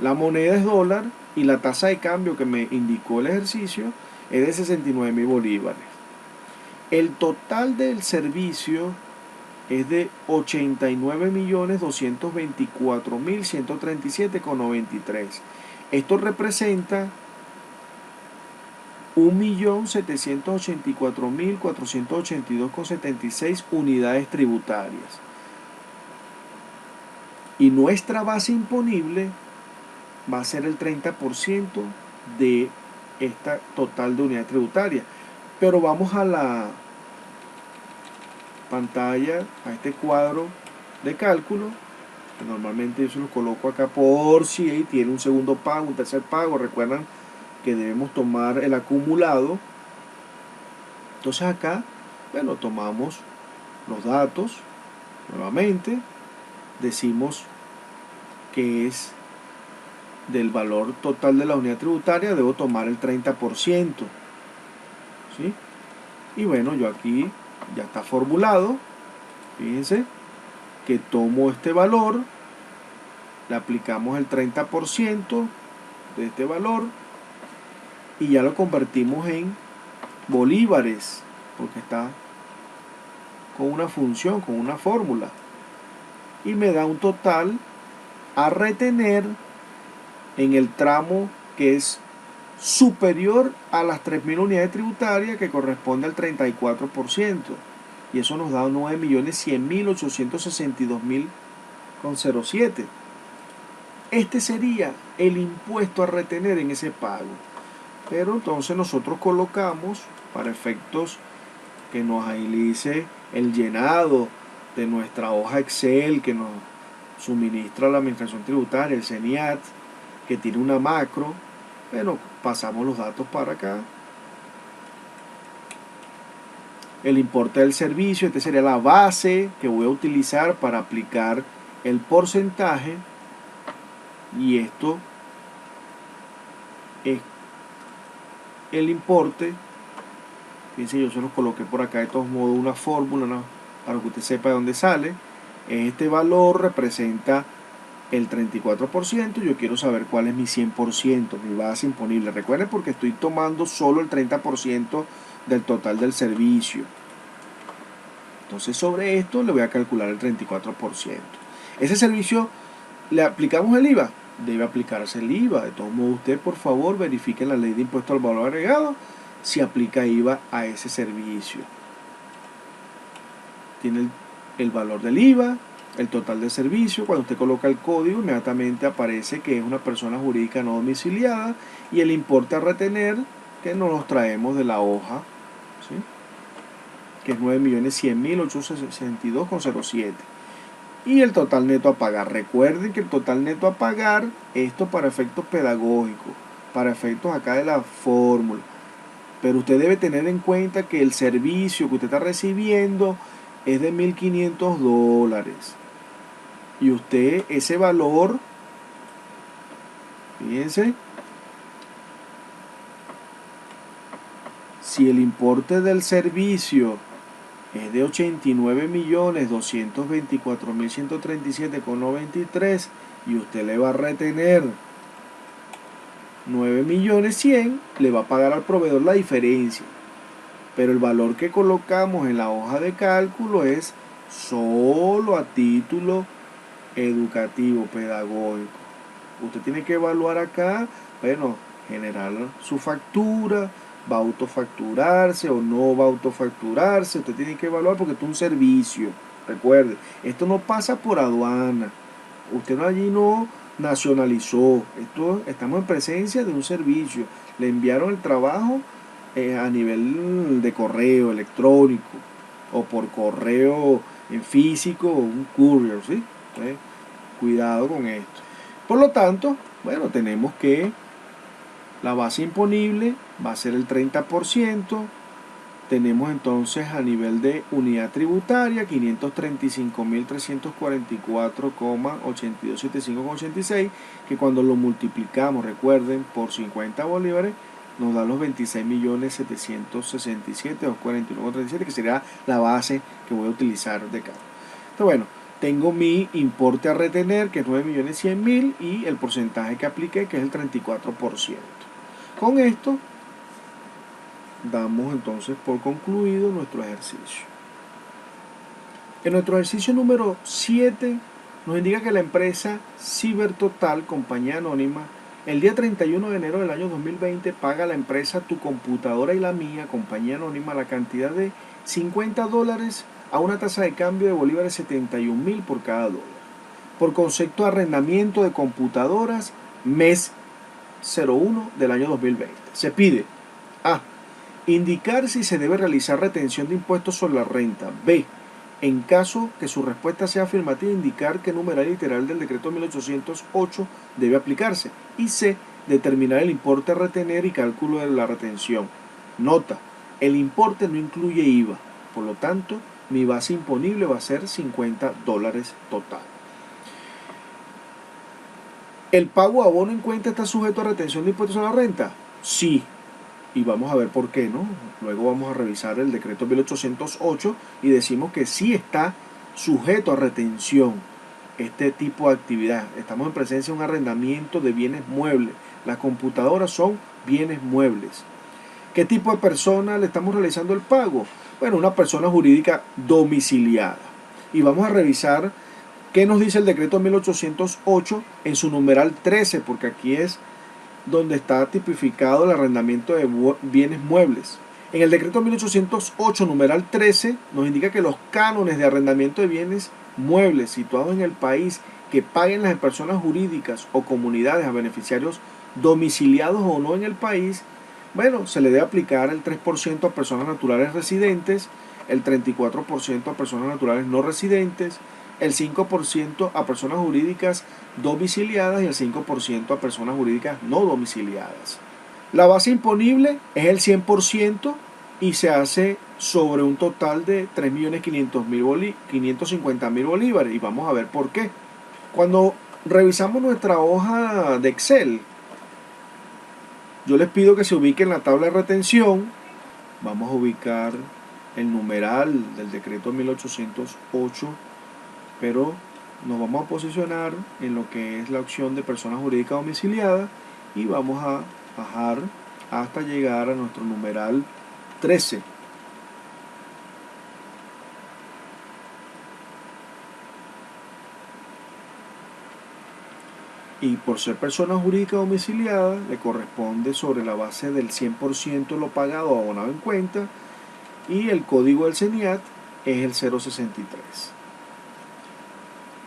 La moneda es dólar y la tasa de cambio que me indicó el ejercicio es de 69.000 bolívares. El total del servicio es de 89.224.137,93. Esto representa 1.784.482,76 unidades tributarias. Y nuestra base imponible va a ser el 30% de esta total de unidades tributarias. Pero vamos a la pantalla, a este cuadro de cálculo, que normalmente yo se lo coloco acá por si tiene un segundo pago, un tercer pago. Recuerdan que debemos tomar el acumulado. Entonces acá, bueno, tomamos los datos nuevamente, decimos que es del valor total de la unidad tributaria, debo tomar el 30%, ¿sí? Y bueno, yo aquí ya está formulado, fíjense que tomo este valor, le aplicamos el 30% de este valor y ya lo convertimos en bolívares, porque está con una función, con una fórmula, y me da un total a retener en el tramo que es superior a las 3.000 unidades tributarias, que corresponde al 34%, y eso nos da 9.100.862.000,07. Este sería el impuesto a retener en ese pago. Pero entonces nosotros colocamos, para efectos que nos agilice el llenado de nuestra hoja Excel que nos suministra la Administración Tributaria, el CENIAT, que tiene una macro, bueno, pasamos los datos para acá. El importe del servicio, esta sería la base que voy a utilizar para aplicar el porcentaje, y esto es el importe. Fíjense, yo se los coloqué por acá de todos modos una fórmula, ¿no?, para que usted sepa de dónde sale. Este valor representa el 34%, yo quiero saber cuál es mi 100%, mi base imponible. Recuerden, porque estoy tomando solo el 30% del total del servicio. Entonces sobre esto le voy a calcular el 34%. Ese servicio, ¿le aplicamos el IVA? Debe aplicarse el IVA. De todos modos, usted por favor verifique en la ley de impuesto al valor agregado si aplica IVA a ese servicio. Tiene el valor del IVA, el total del servicio. Cuando usted coloca el código, inmediatamente aparece que es una persona jurídica no domiciliada y el importe a retener que nos los traemos de la hoja, ¿sí?, que es 9.100.862,07. Y el total neto a pagar. Recuerden que el total neto a pagar, esto para efectos pedagógicos, para efectos acá de la fórmula. Pero usted debe tener en cuenta que el servicio que usted está recibiendo es de $1.500. Y usted ese valor, fíjense, si el importe del servicio es de 89.224.137,93 y usted le va a retener 9.100.000, le va a pagar al proveedor la diferencia. Pero el valor que colocamos en la hoja de cálculo es solo a título educativo, pedagógico. Usted tiene que evaluar acá, bueno, generar su factura, va a autofacturarse o no va a autofacturarse. Usted tiene que evaluar porque esto es un servicio. Recuerde, esto no pasa por aduana. Usted allí no nacionalizó. Estamos en presencia de un servicio. Le enviaron el trabajo a nivel de correo electrónico o por correo en físico o un courier, ¿sí? Entonces, cuidado con esto. Por lo tanto, bueno, tenemos que la base imponible va a ser el 30%. Tenemos entonces a nivel de unidad tributaria 535.344,8275,86, que cuando lo multiplicamos, recuerden, por 50 bolívares, nos da los 26.767.249,37, que sería la base que voy a utilizar de cada. Entonces, bueno, tengo mi importe a retener, que es 9.100.000, y el porcentaje que apliqué, que es el 34%. Con esto damos entonces por concluido nuestro ejercicio. En nuestro ejercicio número 7 nos indica que la empresa CiberTotal, compañía anónima, el día 31 de enero del año 2020 paga a la empresa Tu Computadora y la Mía, compañía anónima, la cantidad de $50 a una tasa de cambio de bolívares 71.000 por cada dólar. Por concepto de arrendamiento de computadoras, mes 01 del año 2020. Se pide A. Indicar si se debe realizar retención de impuestos sobre la renta. B. En caso que su respuesta sea afirmativa, indicar qué numeral literal del decreto 1808 debe aplicarse. Y C. Determinar el importe a retener y cálculo de la retención. Nota: el importe no incluye IVA, por lo tanto, mi base imponible va a ser $50 total. ¿El pago a abono en cuenta está sujeto a retención de impuestos a la renta? Sí. Y vamos a ver por qué, ¿no? Luego vamos a revisar el decreto 1808 y decimos que sí está sujeto a retención este tipo de actividad. Estamos en presencia de un arrendamiento de bienes muebles. Las computadoras son bienes muebles. ¿Qué tipo de persona le estamos realizando el pago? Bueno, una persona jurídica domiciliada. Y vamos a revisar qué nos dice el decreto 1808 en su numeral 13, porque aquí es donde está tipificado el arrendamiento de bienes muebles. En el decreto 1808, numeral 13, nos indica que los cánones de arrendamiento de bienes muebles situados en el país que paguen las personas jurídicas o comunidades a beneficiarios domiciliados o no en el país, bueno, se le debe aplicar el 3% a personas naturales residentes, el 34% a personas naturales no residentes, el 5% a personas jurídicas domiciliadas y el 5% a personas jurídicas no domiciliadas. La base imponible es el 100% y se hace sobre un total de 3.550.000 bolívares. Y vamos a ver por qué. Cuando revisamos nuestra hoja de Excel, yo les pido que se ubiquen en la tabla de retención. Vamos a ubicar el numeral del decreto 1808, pero nos vamos a posicionar en lo que es la opción de persona jurídica domiciliada y vamos a bajar hasta llegar a nuestro numeral 13. Y por ser persona jurídica domiciliada, le corresponde sobre la base del 100% lo pagado o abonado en cuenta, y el código del CENIAT es el 063.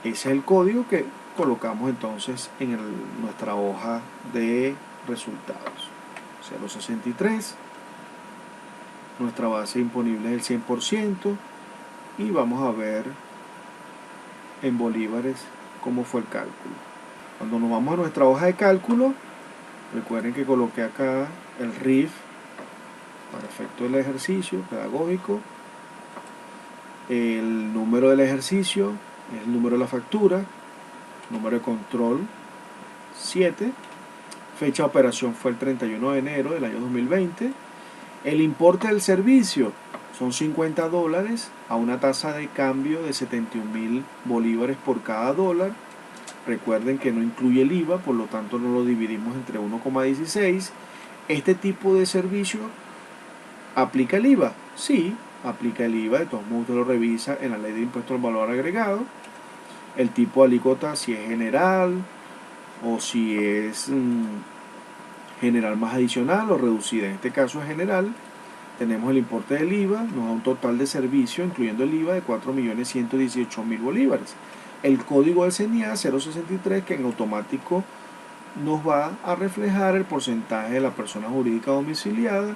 Ese es el código que colocamos entonces en nuestra hoja de resultados. 063, nuestra base imponible es el 100%, y vamos a ver en bolívares cómo fue el cálculo. Cuando nos vamos a nuestra hoja de cálculo, recuerden que coloqué acá el RIF para efecto del ejercicio pedagógico, el número del ejercicio, el número de la factura, número de control 7, fecha de operación fue el 31 de enero del año 2020, el importe del servicio son $50 a una tasa de cambio de 71.000 bolívares por cada dólar. Recuerden que no incluye el IVA, por lo tanto no lo dividimos entre 1,16. ¿Este tipo de servicio aplica el IVA? Sí, aplica el IVA, de todos modos usted lo revisa en la ley de impuesto al valor agregado. El tipo de alícuota, si es general o si es general más adicional o reducida. En este caso es general. Tenemos el importe del IVA, nos da un total de servicio, incluyendo el IVA, de 4.118.000 bolívares. El código del CENIAT 063, que en automático nos va a reflejar el porcentaje de la persona jurídica domiciliada,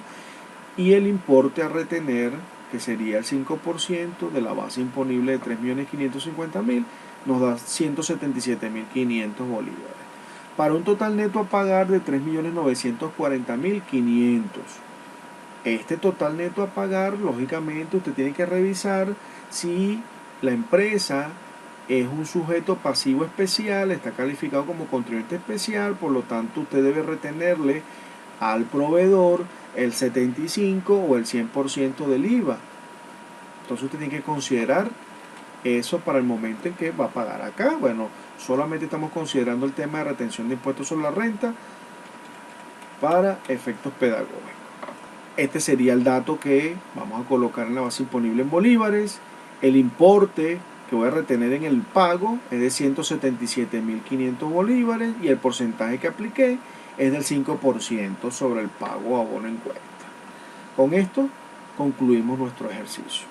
y el importe a retener, que sería el 5% de la base imponible de 3.550.000, nos da 177.500 bolívares, para un total neto a pagar de 3.940.500. Este total neto a pagar, lógicamente, usted tiene que revisar si la empresa es un sujeto pasivo especial, está calificado como contribuyente especial, por lo tanto usted debe retenerle al proveedor el 75 o el 100% del IVA. Entonces usted tiene que considerar eso para el momento en que va a pagar acá. Bueno, solamente estamos considerando el tema de retención de impuestos sobre la renta para efectos pedagógicos. Este sería el dato que vamos a colocar en la base imponible en bolívares. El importe que voy a retener en el pago es de 177.500 bolívares, y el porcentaje que apliqué es del 5% sobre el pago o abono en cuenta. Con esto concluimos nuestro ejercicio.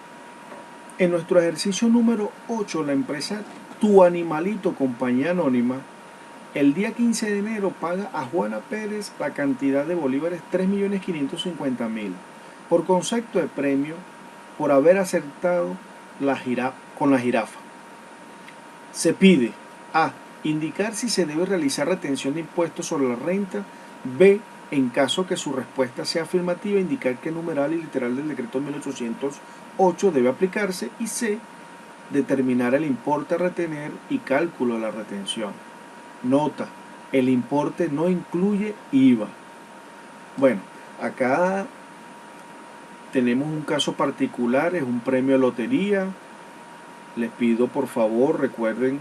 En nuestro ejercicio número 8, la empresa Tu Animalito Compañía Anónima, el día 15 de enero paga a Juana Pérez la cantidad de bolívares 3.550.000 por concepto de premio por haber acertado con la jirafa. Se pide: A. Indicar si se debe realizar retención de impuestos sobre la renta. B. En caso que su respuesta sea afirmativa, indicar qué numeral y literal del decreto 1808 debe aplicarse. Y C. Determinar el importe a retener y cálculo de la retención. Nota: el importe no incluye IVA. Bueno, acá tenemos un caso particular, es un premio de lotería. Les pido por favor, recuerden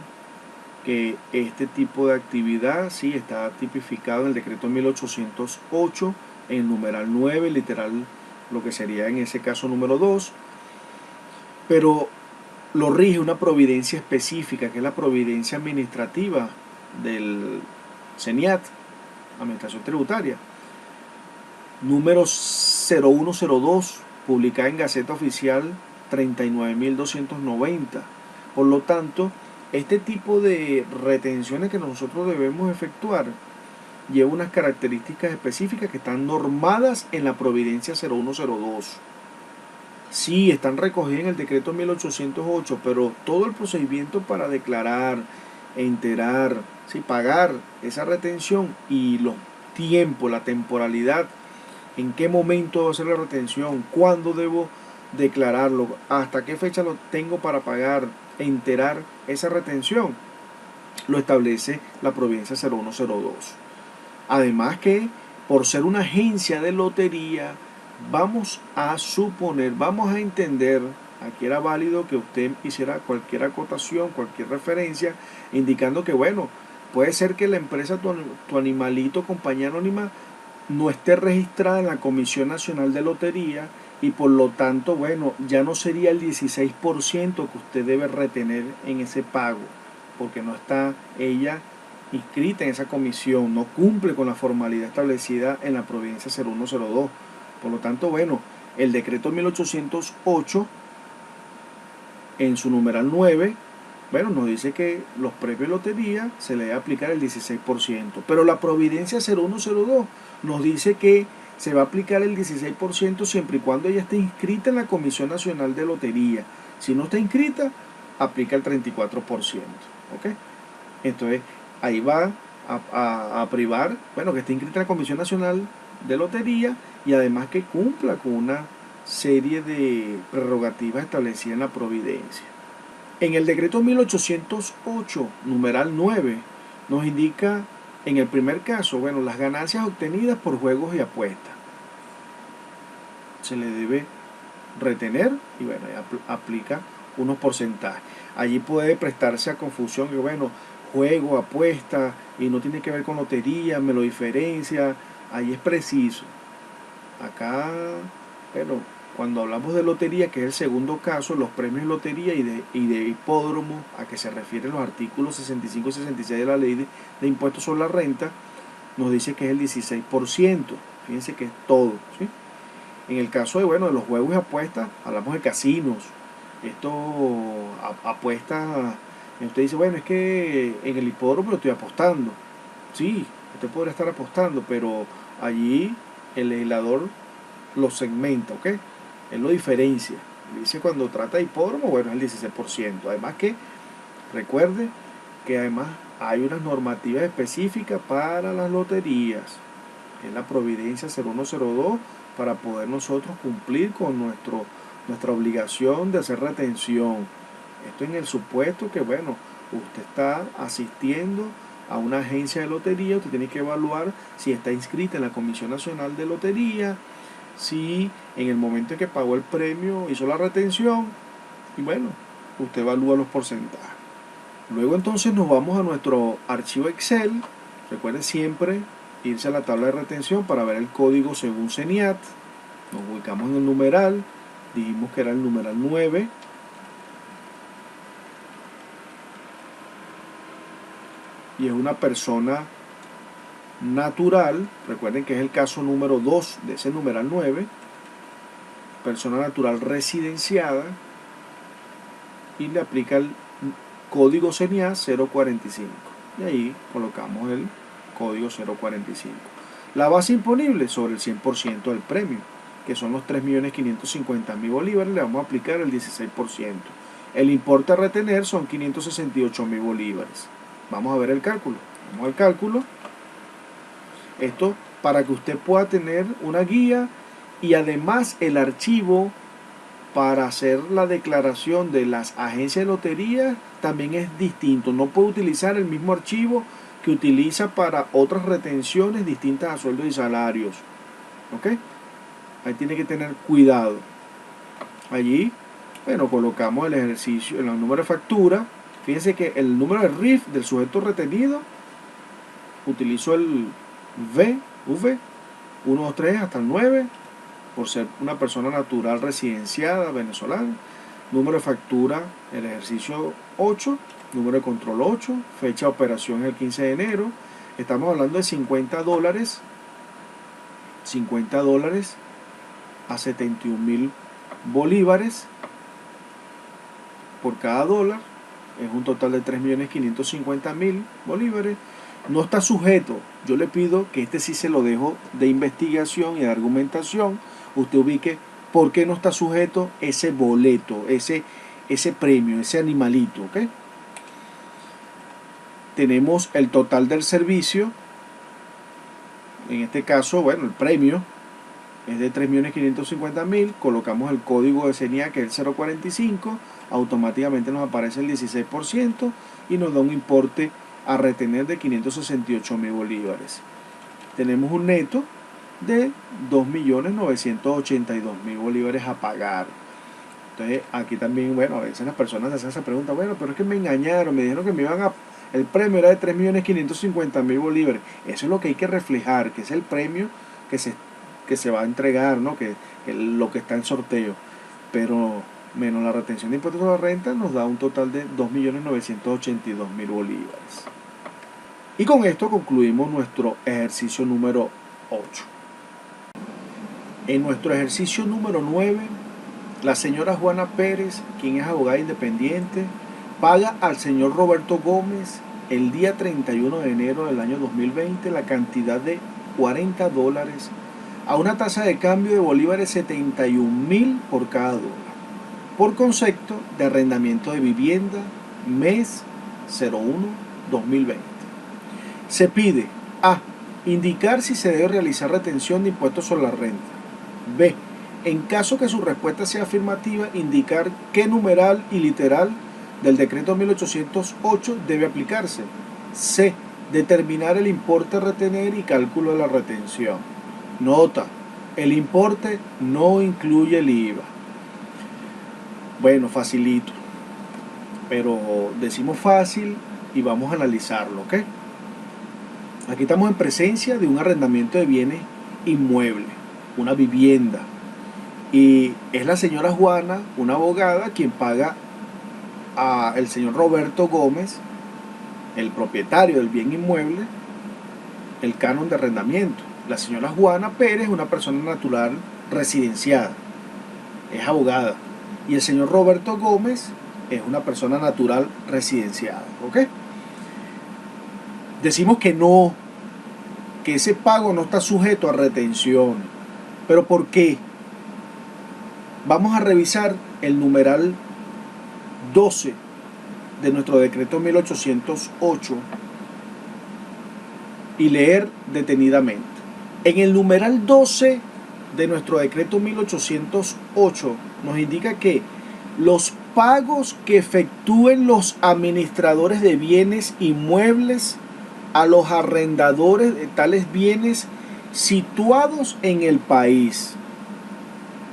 que este tipo de actividad sí está tipificado en el decreto 1808, en el numeral 9, literal, lo que sería en ese caso número 2, pero lo rige una providencia específica, que es la providencia administrativa del CENIAT, Administración Tributaria, número 0102, publicada en Gaceta Oficial 39.290. Por lo tanto, este tipo de retenciones que nosotros debemos efectuar lleva unas características específicas que están normadas en la providencia 0102. Sí, están recogidas en el decreto 1808, pero todo el procedimiento para declarar, enterar, sí, pagar esa retención y los tiempos, la temporalidad, en qué momento debo hacer la retención, cuándo debo declararlo, hasta qué fecha lo tengo para pagar, enterar esa retención, lo establece la providencia 0102. Además que, por ser una agencia de lotería, vamos a suponer, vamos a entender, aquí era válido que usted hiciera cualquier acotación, cualquier referencia, indicando que, bueno, puede ser que la empresa Tu Animalito Compañía Anónima no esté registrada en la Comisión Nacional de Lotería, y por lo tanto, bueno, ya no sería el 16% que usted debe retener en ese pago, porque no está ella inscrita en esa comisión, no cumple con la formalidad establecida en la Providencia 0102. Por lo tanto, bueno, el decreto 1808 en su numeral 9, bueno, nos dice que los premios de lotería se le debe aplicar el 16%, pero la Providencia 0102 nos dice que se va a aplicar el 16% siempre y cuando ella esté inscrita en la Comisión Nacional de Lotería. Si no está inscrita, aplica el 34%. ¿Ok? Entonces, ahí va a privar, bueno, que esté inscrita en la Comisión Nacional de Lotería y además que cumpla con una serie de prerrogativas establecidas en la Providencia. En el decreto 1808, numeral 9, nos indica en el primer caso, bueno, las ganancias obtenidas por juegos y apuestas. Se le debe retener y bueno, aplica unos porcentajes. Allí puede prestarse a confusión, que bueno, juego, apuesta, y no tiene que ver con lotería, me lo diferencia. Ahí es preciso. Acá, bueno, cuando hablamos de lotería, que es el segundo caso, los premios de lotería y de hipódromo, a que se refieren los artículos 65 y 66 de la ley de impuestos sobre la renta, nos dice que es el 16%. Fíjense que es todo, ¿sí? En el caso de, bueno, de los juegos y apuestas, hablamos de casinos. Esto apuestas, usted dice, bueno, es que en el hipódromo lo estoy apostando. Sí, usted podría estar apostando, pero allí el legislador lo segmenta, ¿ok? Él lo diferencia. Dice cuando trata de hipódromo, bueno, es el 16%. Además que, recuerde que además hay unas normativas específicas para las loterías, que es la Providencia 0102, para poder nosotros cumplir con nuestra obligación de hacer retención. Esto en el supuesto que, bueno, usted está asistiendo a una agencia de lotería, usted tiene que evaluar si está inscrita en la Comisión Nacional de Lotería, si en el momento en que pagó el premio hizo la retención, y bueno, usted evalúa los porcentajes. Luego entonces nos vamos a nuestro archivo Excel. Recuerde siempre irse a la tabla de retención para ver el código según CENIAT. Nos ubicamos en el numeral, dijimos que era el numeral 9. Y es una persona natural, recuerden que es el caso número 2 de ese numeral 9, persona natural residenciada, y le aplica el código CENIAT 045. Y ahí colocamos el código 045. La base imponible sobre el 100% del premio, que son los 3.550.000 bolívares, le vamos a aplicar el 16%. El importe a retener son 568.000 bolívares. Vamos a ver el cálculo. Vamos al cálculo. Esto para que usted pueda tener una guía y además el archivo para hacer la declaración de las agencias de lotería también es distinto. No puede utilizar el mismo archivo que utiliza para otras retenciones distintas a sueldos y salarios. ¿Ok? Ahí tiene que tener cuidado. Allí, bueno, colocamos el ejercicio, el número de factura. Fíjense que el número de RIF del sujeto retenido, utilizo el V 1, 2, 3 hasta el 9, por ser una persona natural residenciada venezolana. Número de factura, el ejercicio 8, número de control 8, fecha de operación el 15 de enero. Estamos hablando de $50, 50 dólares a 71.000 bolívares por cada dólar. Es un total de 3.550.000 bolívares. No está sujeto. Yo le pido que este sí se lo dejo de investigación y de argumentación. Usted ubique por qué no está sujeto ese boleto, ese premio, ese animalito. ¿Okay? Tenemos el total del servicio. En este caso, bueno, el premio es de 3.550.000. Colocamos el código de CENIAT, que es el 045. Automáticamente nos aparece el 16% y nos da un importe a retener de 568.000 bolívares. Tenemos un neto de 2.982.000 bolívares a pagar. Entonces aquí también, bueno, a veces las personas hacen esa pregunta, bueno, pero es que me engañaron, me dijeron que el premio era de 3.550.000 bolívares. Eso es lo que hay que reflejar, que es el premio que se va a entregar, ¿no? que lo que está en sorteo. Pero menos la retención de impuestos a la renta nos da un total de 2.982.000 bolívares. Y con esto concluimos nuestro ejercicio número 8. En nuestro ejercicio número 9, la señora Juana Pérez, quien es abogada independiente, paga al señor Roberto Gómez el día 31 de enero del año 2020 la cantidad de $40 a una tasa de cambio de bolívares 71.000 por cada dólar, por concepto de arrendamiento de vivienda, mes 01-2020. Se pide: A. Indicar si se debe realizar retención de impuestos sobre la renta. B. En caso que su respuesta sea afirmativa, indicar qué numeral y literal del decreto 1808 debe aplicarse. C. Determinar el importe a retener y cálculo de la retención. Nota: el importe no incluye el IVA. Bueno, facilito, pero decimos fácil y vamos a analizarlo, ¿ok? Aquí estamos en presencia de un arrendamiento de bienes inmuebles, una vivienda, y es la señora Juana, una abogada, quien paga al señor Roberto Gómez, el propietario del bien inmueble, el canon de arrendamiento. La señora Juana Pérez es una persona natural residenciada, es abogada, y el señor Roberto Gómez es una persona natural residenciada, ¿ok? Decimos que no, que ese pago no está sujeto a retención. ¿Pero por qué? Vamos a revisar el numeral 12 de nuestro decreto 1808 y leer detenidamente. En el numeral 12 de nuestro decreto 1808 nos indica que los pagos que efectúen los administradores de bienes inmuebles a los arrendadores de tales bienes situados en el país.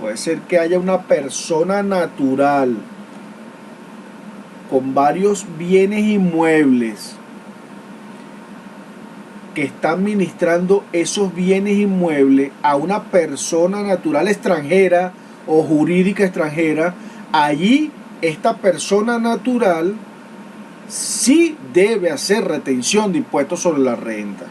Puede ser que haya una persona natural con varios bienes inmuebles que está administrando esos bienes inmuebles a una persona natural extranjera o jurídica extranjera. Allí esta persona natural sí debe hacer retención de impuestos sobre la renta.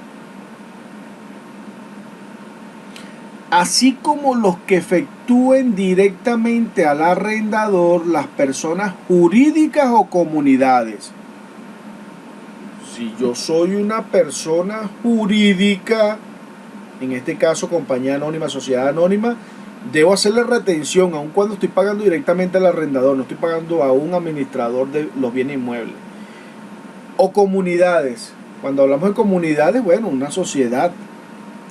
Así como los que efectúen directamente al arrendador las personas jurídicas o comunidades. Si yo soy una persona jurídica, en este caso compañía anónima, sociedad anónima, debo hacerle retención aun cuando estoy pagando directamente al arrendador, no estoy pagando a un administrador de los bienes inmuebles. O comunidades. Cuando hablamos de comunidades, bueno, una sociedad,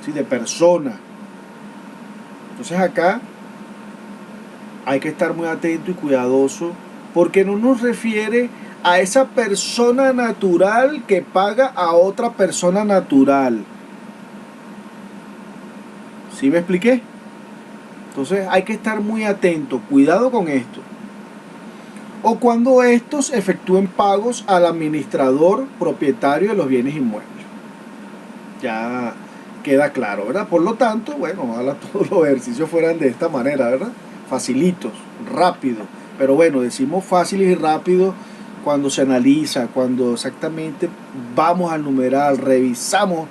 ¿sí?, de personas. Entonces acá hay que estar muy atento y cuidadoso, porque no nos refiere a esa persona natural que paga a otra persona natural. ¿Sí me expliqué? Entonces hay que estar muy atento, cuidado con esto. O cuando estos efectúen pagos al administrador propietario de los bienes inmuebles. Ya queda claro, ¿verdad? Por lo tanto, bueno, ojalá todos los ejercicios fueran de esta manera, ¿verdad? Facilitos, rápido. Pero bueno, decimos fáciles y rápido cuando se analiza, cuando exactamente vamos al numeral, revisamos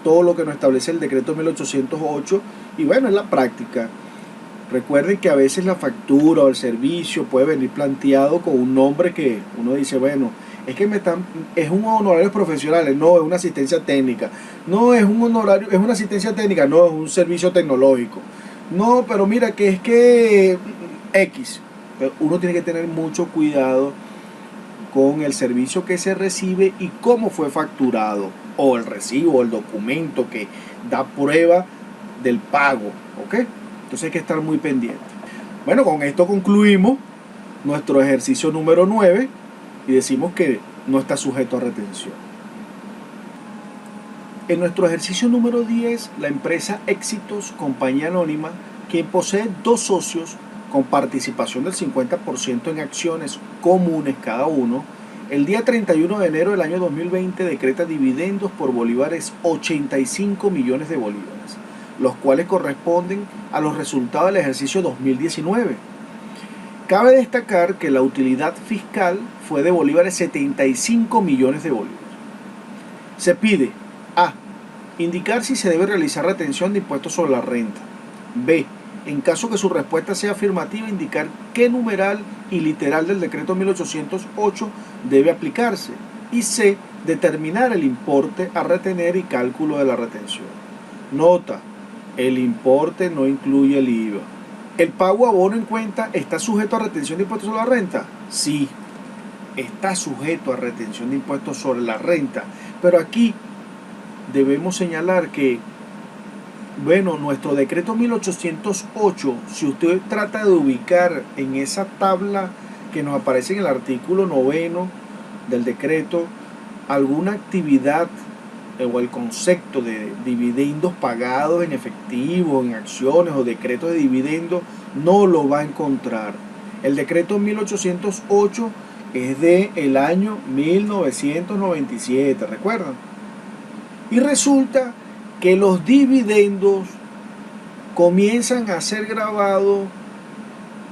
todo lo que nos establece el decreto 1808 y bueno, en la práctica. Recuerden que a veces la factura o el servicio puede venir planteado con un nombre que uno dice, bueno, es que es un honorario profesional, no, es una asistencia técnica, no, es un honorario, es una asistencia técnica, no, es un servicio tecnológico, no, pero mira que es que X. Pero uno tiene que tener mucho cuidado con el servicio que se recibe y cómo fue facturado, o el recibo, o el documento que da prueba del pago, ¿ok? Entonces hay que estar muy pendiente. Bueno, con esto concluimos nuestro ejercicio número 9 y decimos que no está sujeto a retención. En nuestro ejercicio número 10, la empresa Éxitos, compañía anónima, quien posee 2 socios con participación del 50% en acciones comunes cada uno, el día 31 de enero del año 2020 decreta dividendos por bolívares 85 millones de bolívares, los cuales corresponden a los resultados del ejercicio 2019. Cabe destacar que la utilidad fiscal fue de bolívares 75 millones de bolívares. Se pide A. Indicar si se debe realizar retención de impuestos sobre la renta. B. En caso que su respuesta sea afirmativa, indicar qué numeral y literal del decreto 1808 debe aplicarse. Y C. Determinar el importe a retener y cálculo de la retención. Nota: el importe no incluye el IVA. ¿El pago a abono en cuenta está sujeto a retención de impuestos sobre la renta? Sí, está sujeto a retención de impuestos sobre la renta. Pero aquí debemos señalar que, bueno, nuestro decreto 1808, si usted trata de ubicar en esa tabla que nos aparece en el artículo 9 del decreto alguna actividad o el concepto de dividendos pagados en efectivo, en acciones o decretos de dividendos, no lo va a encontrar. El decreto 1808 es del año 1997, ¿recuerdan? Y resulta que los dividendos comienzan a ser grabados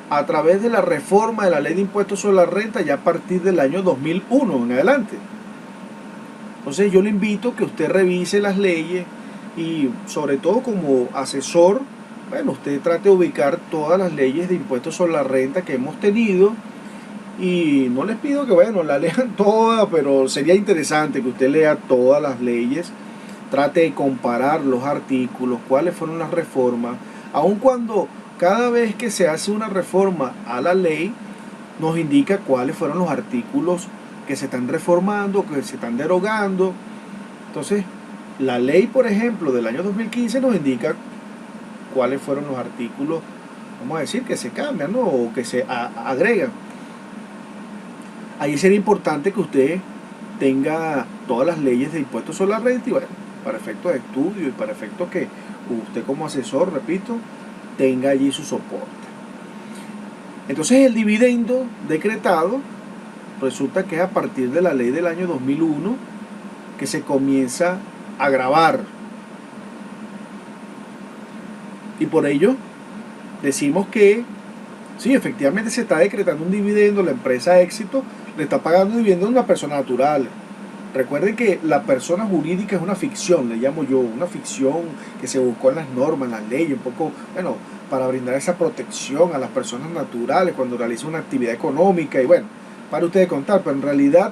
a través de la reforma de la ley de impuestos sobre la renta ya a partir del año 2001 en adelante. Entonces yo le invito a que usted revise las leyes y sobre todo como asesor, bueno, usted trate de ubicar todas las leyes de impuestos sobre la renta que hemos tenido, y no les pido que, bueno, la lean todas, pero sería interesante que usted lea todas las leyes, trate de comparar los artículos, cuáles fueron las reformas, aun cuando cada vez que se hace una reforma a la ley nos indica cuáles fueron los artículos que se están reformando, que se están derogando. Entonces, la ley, por ejemplo, del año 2015 nos indica cuáles fueron los artículos, vamos a decir, que se cambian, ¿no? O que se agregan. Ahí sería importante que usted tenga todas las leyes de impuestos sobre la renta y, bueno, para efectos de estudio y para efectos que usted como asesor, repito, tenga allí su soporte. Entonces, el dividendo decretado resulta que es a partir de la ley del año 2001 que se comienza a grabar. Y por ello decimos que sí, efectivamente se está decretando un dividendo, la empresa Éxito le está pagando dividendo a una persona natural. Recuerden que la persona jurídica es una ficción, le llamo yo, una ficción que se buscó en las normas, en las leyes, un poco, bueno, para brindar esa protección a las personas naturales cuando realizan una actividad económica y, bueno, para ustedes contar, pero en realidad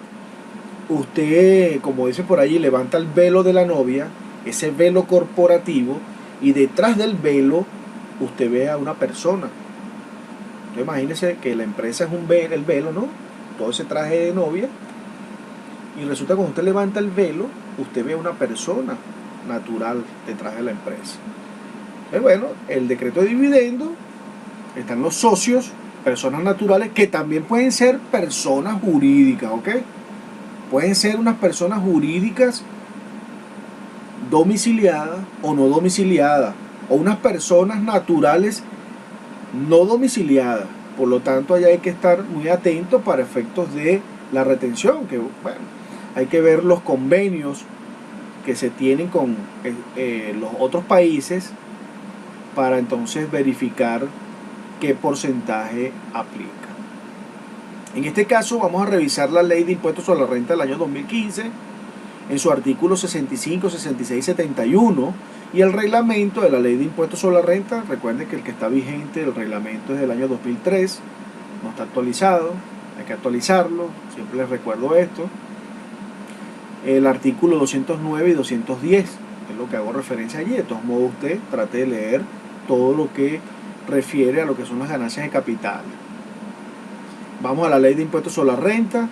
usted, como dicen por allí, levanta el velo de la novia, ese velo corporativo, y detrás del velo usted ve a una persona. Entonces imagínense que la empresa es el velo, ¿no? Todo ese traje de novia, y resulta que cuando usted levanta el velo, usted ve a una persona natural detrás de la empresa. Entonces, bueno, el decreto de dividendo, están los socios, personas naturales, que también pueden ser personas jurídicas, ¿ok? Pueden ser unas personas jurídicas domiciliadas o no domiciliadas, o unas personas naturales no domiciliadas. Por lo tanto, allá hay que estar muy atentos para efectos de la retención, que, bueno, hay que ver los convenios que se tienen con los otros países para entonces verificar qué porcentaje aplica. En este caso vamos a revisar la ley de impuestos sobre la renta del año 2015 en su artículo 65, 66, 71 y el reglamento de la ley de impuestos sobre la renta. Recuerden que el que está vigente, el reglamento es del año 2003, no está actualizado, hay que actualizarlo, siempre les recuerdo esto. El artículo 209 y 210 es lo que hago referencia allí. De todos modos, usted trate de leer todo lo que refiere a lo que son las ganancias de capital. Vamos a la ley de impuestos sobre la renta.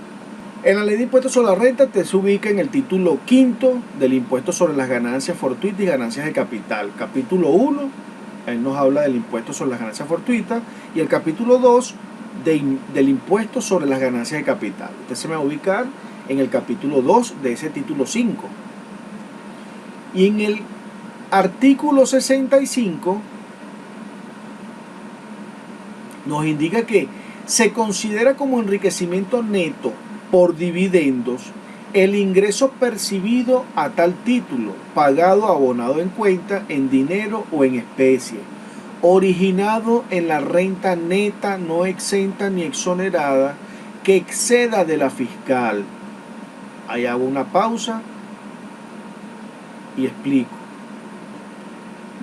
En la ley de impuestos sobre la renta te se ubica en el título quinto del impuesto sobre las ganancias fortuitas y ganancias de capital. Capítulo 1, él nos habla del impuesto sobre las ganancias fortuitas, y el capítulo 2 del impuesto sobre las ganancias de capital. Usted se me va a ubicar en el capítulo 2 de ese título 5. Y en el artículo 65 nos indica que se considera como enriquecimiento neto por dividendos el ingreso percibido a tal título, pagado o abonado en cuenta, en dinero o en especie, originado en la renta neta no exenta ni exonerada que exceda de la fiscal. Ahí hago una pausa Y explico.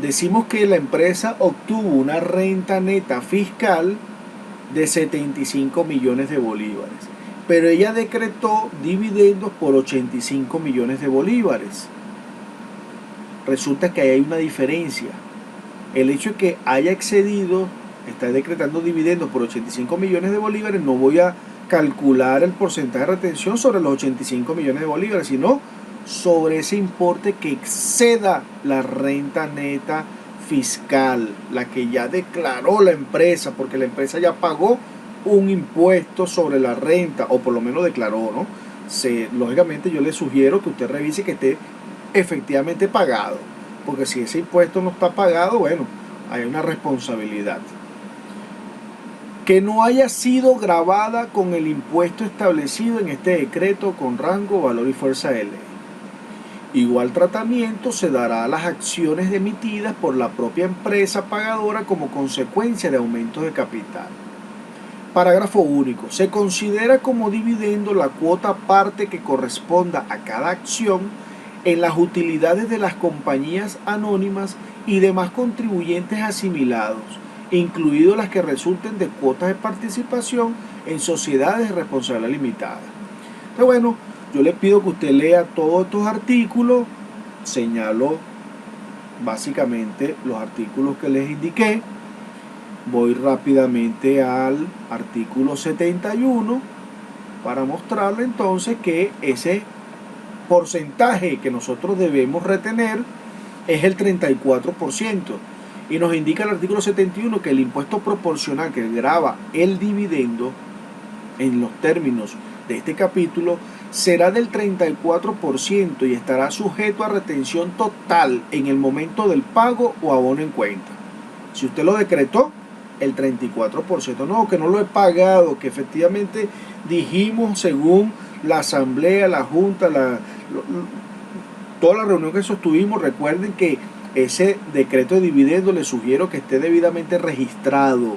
Decimos que la empresa obtuvo una renta neta fiscal de 75 millones de bolívares, pero ella decretó dividendos por 85 millones de bolívares. Resulta que ahí hay una diferencia. El hecho de que haya excedido, está decretando dividendos por 85 millones de bolívares, no voy a calcular el porcentaje de retención sobre los 85 millones de bolívares, sino sobre ese importe que exceda la renta neta fiscal, la que ya declaró la empresa, porque la empresa ya pagó un impuesto sobre la renta, o por lo menos declaró, ¿no? Lógicamente yo le sugiero que usted revise que esté efectivamente pagado, porque si ese impuesto no está pagado, bueno, hay una responsabilidad. Que no haya sido grabada con el impuesto establecido en este decreto con rango, valor y fuerza de ley. Igual tratamiento se dará a las acciones emitidas por la propia empresa pagadora como consecuencia de aumentos de capital. Parágrafo único. Se considera como dividendo la cuota parte que corresponda a cada acción en las utilidades de las compañías anónimas y demás contribuyentes asimilados, incluidos las que resulten de cuotas de participación en sociedades de responsabilidad limitada. Entonces, bueno, yo le pido que usted lea todos estos artículos. Señalo básicamente los artículos que les indiqué. Voy rápidamente al artículo 71 para mostrarle entonces que ese porcentaje que nosotros debemos retener es el 34%. Y nos indica el artículo 71 que el impuesto proporcional que grava el dividendo en los términos de este capítulo será del 34% y estará sujeto a retención total en el momento del pago o abono en cuenta. Si usted lo decretó, el 34%, no, que no lo he pagado, que efectivamente dijimos según la asamblea, la junta, toda la reunión que sostuvimos, recuerden que ese decreto de dividendo le sugiero que esté debidamente registrado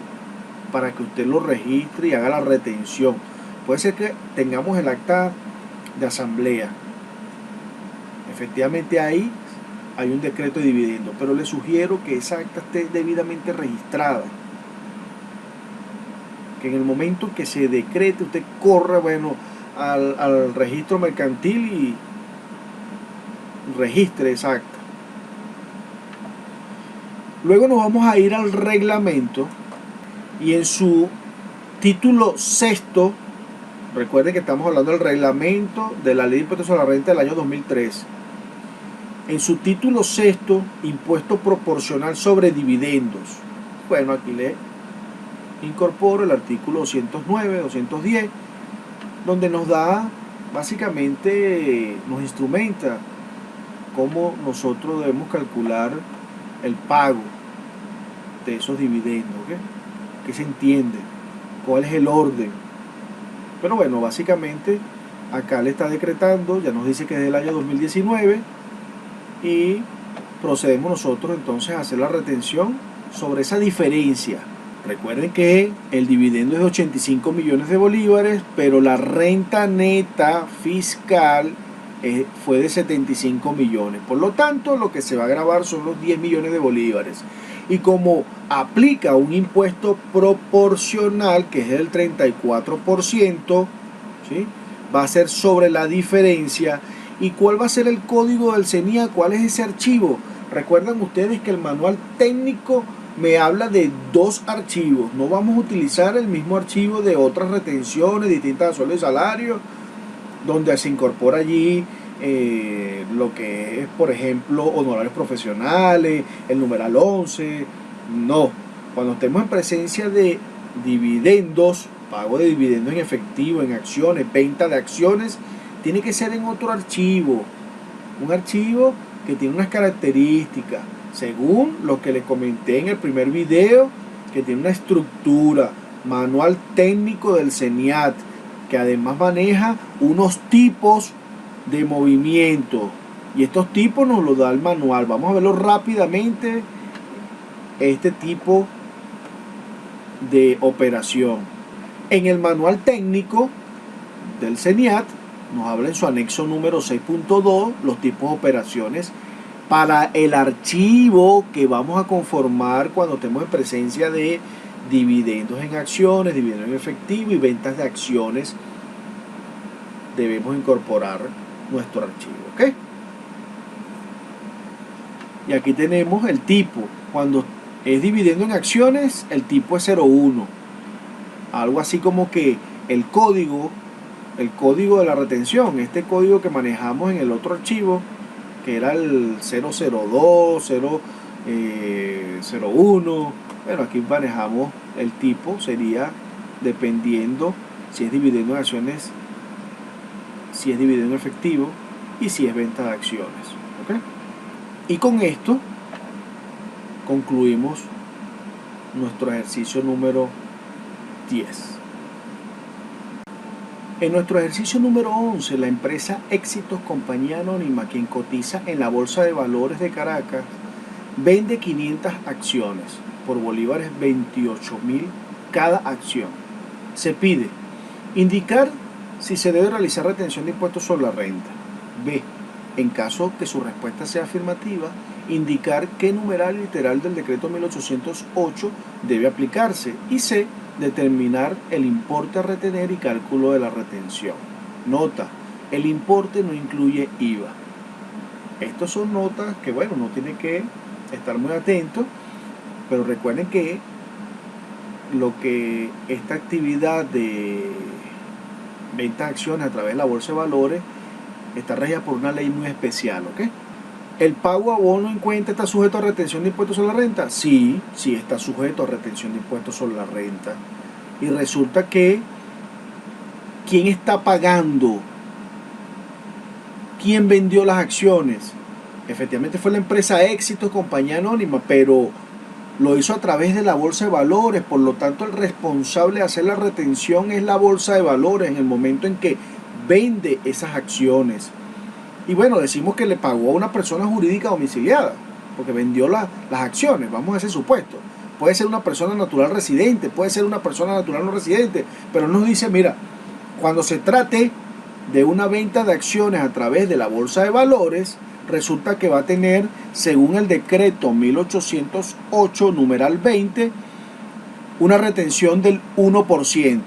para que usted lo registre y haga la retención. Puede ser que tengamos el acta de asamblea. Efectivamente ahí hay un decreto de dividendo, pero le sugiero que esa acta esté debidamente registrada. Que en el momento que se decrete usted corra, bueno, al registro mercantil y registre esa acta. Luego nos vamos a ir al reglamento y en su título sexto, recuerden que estamos hablando del reglamento de la ley de impuestos sobre la renta del año 2003. En su título sexto, impuesto proporcional sobre dividendos. Bueno, aquí le incorporo el artículo 209, 210, donde nos da, básicamente, nos instrumenta cómo nosotros debemos calcular el pago de esos dividendos, ¿okay? ¿Qué se entiende? ¿Cuál es el orden? Pero bueno, básicamente acá le está decretando, ya nos dice que es del año 2019 y procedemos nosotros entonces a hacer la retención sobre esa diferencia. Recuerden que el dividendo es de 85 millones de bolívares, pero la renta neta fiscal fue de 75 millones. Por lo tanto, lo que se va a gravar son los 10 millones de bolívares. Y como aplica un impuesto proporcional, que es del 34%, ¿sí? Va a ser sobre la diferencia. ¿Y cuál va a ser el código del CENIAT? ¿Cuál es ese archivo? Recuerdan ustedes que el manual técnico me habla de dos archivos. No vamos a utilizar el mismo archivo de otras retenciones distintas a sueldo y salario, donde se incorpora allí lo que es, por ejemplo, honorarios profesionales, el numeral 11. No, cuando estemos en presencia de dividendos, pago de dividendos en efectivo, en acciones, venta de acciones, tiene que ser en otro archivo, un archivo que tiene unas características, según lo que les comenté en el primer video, que tiene una estructura, manual técnico del CENIAT, que además maneja unos tipos de movimiento, y estos tipos nos los da el manual. Vamos a verlo rápidamente. Este tipo de operación en el manual técnico del CENIAT nos habla en su anexo número 6.2 los tipos de operaciones para el archivo que vamos a conformar cuando estemos en presencia de dividendos en acciones, dividendos en efectivo y ventas de acciones, debemos incorporar nuestro archivo, ¿ok? Y aquí tenemos el tipo. Cuando es dividendo en acciones, el tipo es 01. Algo así como que el código de la retención, este código que manejamos en el otro archivo, que era el 002, 001. Bueno, aquí manejamos el tipo, sería dependiendo si es dividendo en acciones, si es dividendo en efectivo y si es venta de acciones, ¿ok? Y con esto concluimos nuestro ejercicio número 10. En nuestro ejercicio número 11, la empresa Éxitos Compañía Anónima, quien cotiza en la Bolsa de Valores de Caracas, vende 500 acciones por bolívares 28.000 cada acción. Se pide indicar si se debe realizar retención de impuestos sobre la renta. B. En caso que su respuesta sea afirmativa, indicar qué numeral literal del decreto 1808 debe aplicarse. Y C. Determinar el importe a retener y cálculo de la retención. Nota: el importe no incluye IVA. Estas son notas que, bueno, uno tiene que estar muy atento, pero recuerden que esta actividad de venta de acciones a través de la bolsa de valores está regida por una ley muy especial, ¿ok? ¿El pago a bono en cuenta está sujeto a retención de impuestos sobre la renta? Sí, sí está sujeto a retención de impuestos sobre la renta. Y resulta que ¿quién está pagando? ¿Quién vendió las acciones? Efectivamente fue la empresa Éxitos Compañía Anónima, pero lo hizo a través de la bolsa de valores, por lo tanto el responsable de hacer la retención es la bolsa de valores en el momento en que vende esas acciones. Y bueno, decimos que le pagó a una persona jurídica domiciliada, porque vendió las acciones, vamos a ese supuesto. Puede ser una persona natural residente, puede ser una persona natural no residente, pero nos dice, mira, cuando se trate de una venta de acciones a través de la bolsa de valores, resulta que va a tener, según el decreto 1808, numeral 20, una retención del 1%.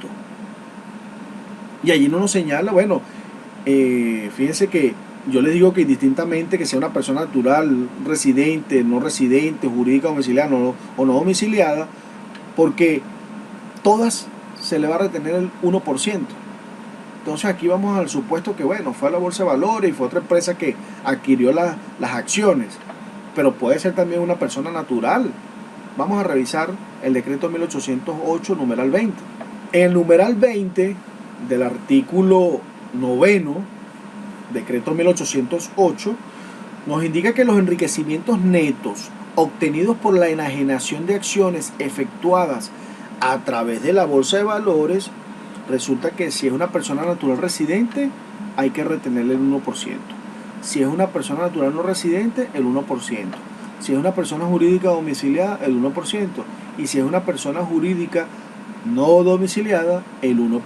Y allí no nos señala, bueno, fíjense que yo les digo que indistintamente que sea una persona natural, residente, no residente, jurídica domiciliada o no domiciliada, porque todas se le va a retener el 1%. Entonces aquí vamos al supuesto que, bueno, fue a la bolsa de valores y fue otra empresa que adquirió las acciones, pero puede ser también una persona natural. Vamos a revisar el decreto 1808, numeral 20. En el numeral 20 del artículo 9, decreto 1808, nos indica que los enriquecimientos netos obtenidos por la enajenación de acciones efectuadas a través de la bolsa de valores, resulta que si es una persona natural residente, hay que retenerle el 1%. Si es una persona natural no residente, el 1%. Si es una persona jurídica domiciliada, el 1%. Y si es una persona jurídica no domiciliada, el 1%.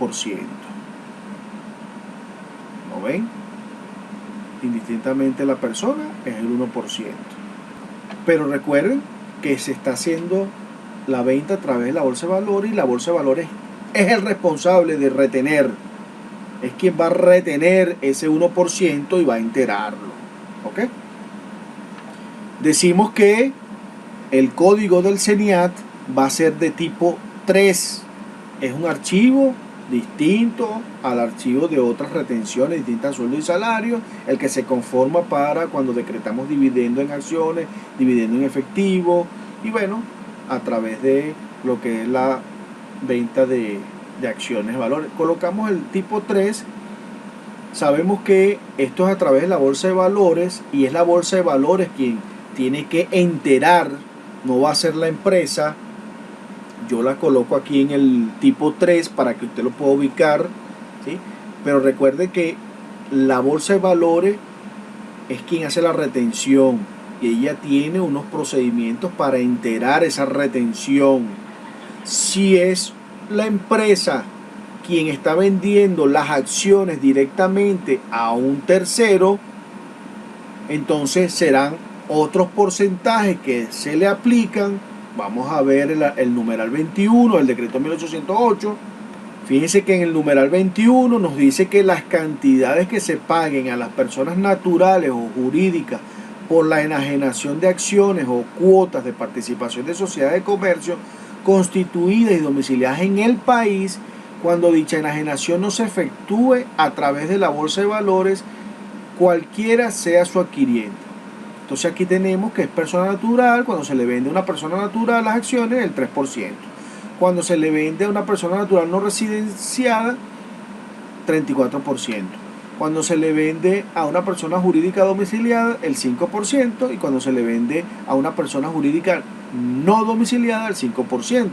¿No ven? Indistintamente la persona es el 1%. Pero recuerden que se está haciendo la venta a través de la bolsa de valores y la bolsa de valores es el responsable de retener. Es quien va a retener ese 1% y va a enterarlo. ¿Ok? Decimos que el código del CENIAT va a ser de tipo 3. Es un archivo distinto al archivo de otras retenciones distintas a sueldo y salario, el que se conforma para cuando decretamos dividendo en acciones, dividendo en efectivo y bueno, a través de lo que es la venta de acciones de valores. Colocamos el tipo 3, sabemos que esto es a través de la bolsa de valores y es la bolsa de valores quien tiene que enterar, no va a ser la empresa. Yo la coloco aquí en el tipo 3 para que usted lo pueda ubicar, ¿sí? Pero recuerde que la bolsa de valores es quien hace la retención y ella tiene unos procedimientos para enterar esa retención. Si es la empresa quien está vendiendo las acciones directamente a un tercero, entonces serán Otros porcentajes que se le aplican, vamos a ver el numeral 21 del decreto 1808. Fíjense que en el numeral 21 nos dice que las cantidades que se paguen a las personas naturales o jurídicas por la enajenación de acciones o cuotas de participación de sociedades de comercio constituidas y domiciliadas en el país, cuando dicha enajenación no se efectúe a través de la bolsa de valores, cualquiera sea su adquiriente. Entonces aquí tenemos que es persona natural, cuando se le vende a una persona natural las acciones, el 3%. Cuando se le vende a una persona natural no residenciada, 34%. Cuando se le vende a una persona jurídica domiciliada, el 5%. Y cuando se le vende a una persona jurídica no domiciliada, el 5%.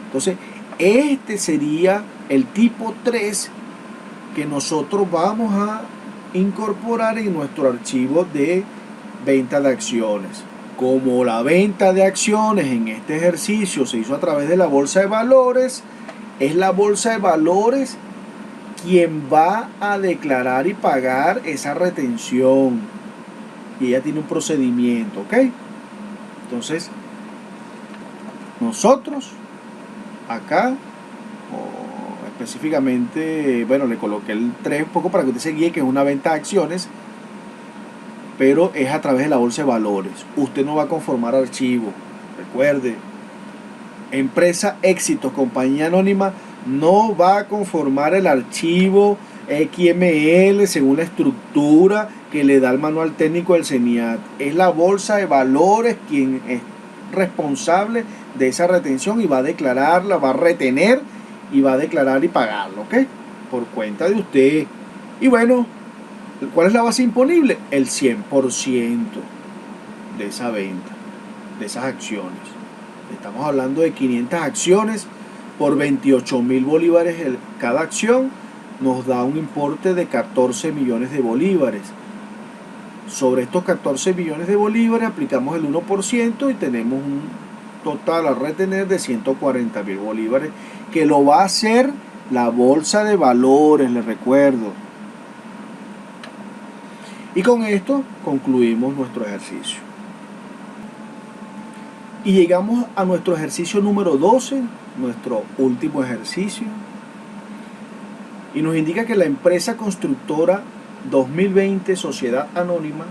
Entonces, este sería el tipo 3 que nosotros vamos a incorporar en nuestro archivo de venta de acciones. Como la venta de acciones en este ejercicio se hizo a través de la bolsa de valores, es la bolsa de valores quien va a declarar y pagar esa retención. Y ella tiene un procedimiento, ¿ok? Entonces, nosotros acá, o específicamente, bueno, le coloqué el 3 un poco para que usted se guíe, que es una venta de acciones, pero es a través de la bolsa de valores. Usted no va a conformar archivo. Recuerde, empresa Éxitos, compañía anónima, no va a conformar el archivo XML según la estructura que le da el manual técnico del CENIAT. Es la bolsa de valores quien es responsable de esa retención y va a declararla, va a retener y va a declarar y pagarlo, ¿ok? Por cuenta de usted. Y bueno, ¿cuál es la base imponible? El 100% de esa venta, de esas acciones. Estamos hablando de 500 acciones por 28.000 bolívares cada acción, nos da un importe de 14 millones de bolívares. Sobre estos 14 millones de bolívares aplicamos el 1% y tenemos un total a retener de 140.000 bolívares, que lo va a hacer la bolsa de valores, les recuerdo. Y con esto concluimos nuestro ejercicio. Y llegamos a nuestro ejercicio número 12, nuestro último ejercicio. Y nos indica que la empresa constructora 2020 Sociedad Anónima,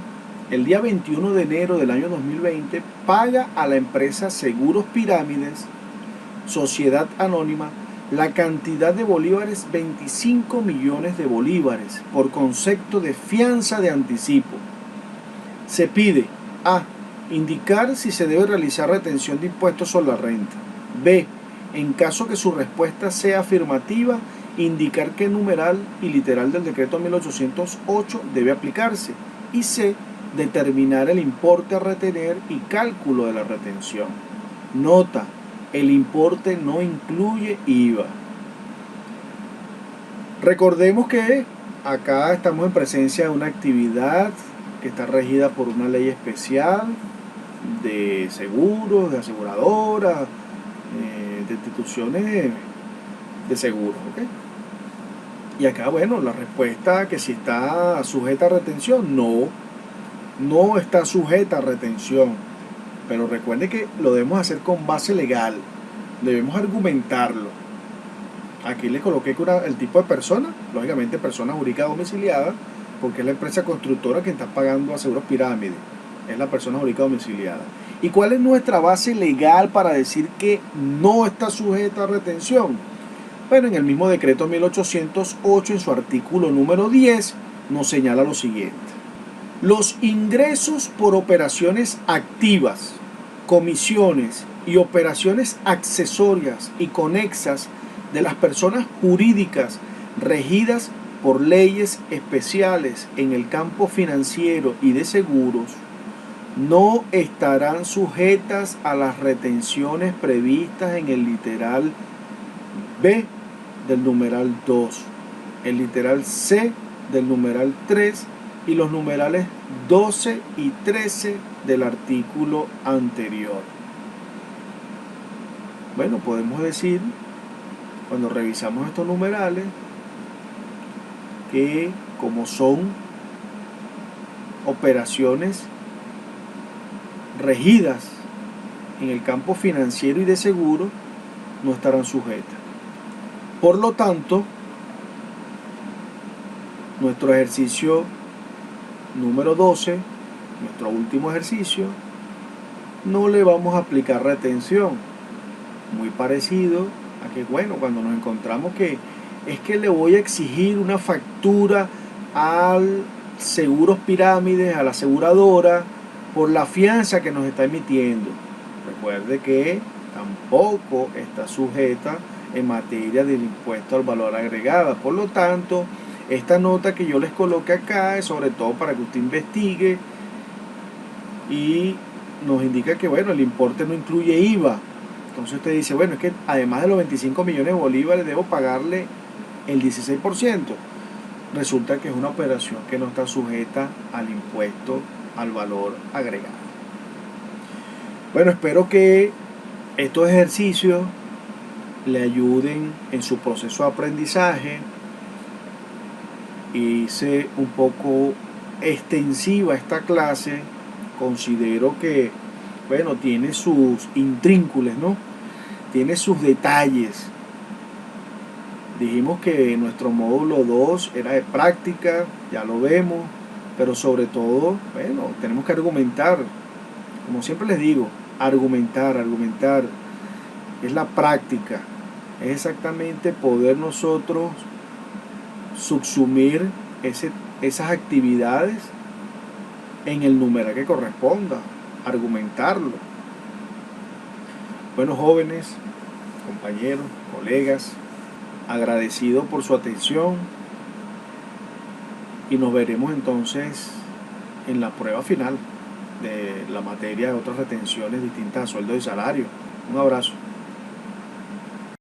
el día 21 de enero del año 2020, paga a la empresa Seguros Pirámides Sociedad Anónima la cantidad de bolívares, 25 millones de bolívares, por concepto de fianza de anticipo. Se pide: A. Indicar si se debe realizar retención de impuestos sobre la renta. B. En caso que su respuesta sea afirmativa, indicar qué numeral y literal del decreto 1808 debe aplicarse. Y C. Determinar el importe a retener y cálculo de la retención. Nota: el importe no incluye IVA. Recordemos que acá estamos en presencia de una actividad que está regida por una ley especial de seguros, de aseguradoras, de instituciones de seguros, ¿ok? Y acá, bueno, la respuesta que si está sujeta a retención, no está sujeta a retención. Pero recuerde que lo debemos hacer con base legal, debemos argumentarlo. Aquí le coloqué el tipo de persona, lógicamente persona jurídica domiciliada, porque es la empresa constructora que está pagando a Seguros Pirámides, es la persona jurídica domiciliada. ¿Y cuál es nuestra base legal para decir que no está sujeta a retención? Bueno, en el mismo decreto 1808, en su artículo número 10, nos señala lo siguiente: los ingresos por operaciones activas, comisiones y operaciones accesorias y conexas de las personas jurídicas regidas por leyes especiales en el campo financiero y de seguros no estarán sujetas a las retenciones previstas en el literal B del numeral 2, el literal C del numeral 3 y los numerales 12 y 13 del artículo anterior. Bueno, podemos decir, cuando revisamos estos numerales, que como son operaciones regidas en el campo financiero y de seguro no estarán sujetas. Por lo tanto, nuestro ejercicio número 12, nuestro último ejercicio, no le vamos a aplicar retención. Muy parecido a que, bueno, cuando nos encontramos que es que le voy a exigir una factura al Seguros Pirámides, a la aseguradora, por la fianza que nos está emitiendo. Recuerde que tampoco está sujeta en materia del impuesto al valor agregado. Por lo tanto, esta nota que yo les coloque acá es sobre todo para que usted investigue y nos indica que, bueno, el importe no incluye IVA. Entonces usted dice, bueno, es que además de los 25 millones de bolívares debo pagarle el 16%. Resulta que es una operación que no está sujeta al impuesto al valor agregado. Bueno, espero que estos ejercicios le ayuden en su proceso de aprendizaje. Hice un poco extensiva esta clase. Considero que, bueno, tiene sus intrínculos, ¿no? Tiene sus detalles. Dijimos que nuestro módulo 2 era de práctica, ya lo vemos, pero sobre todo, bueno, tenemos que argumentar. Como siempre les digo, argumentar. Es la práctica. Es exactamente poder nosotros subsumir esas actividades en el numeral que corresponda, argumentarlo. Bueno, jóvenes, compañeros, colegas, agradecido por su atención y nos veremos entonces en la prueba final de la materia de otras retenciones distintas a sueldo y salario. Un abrazo.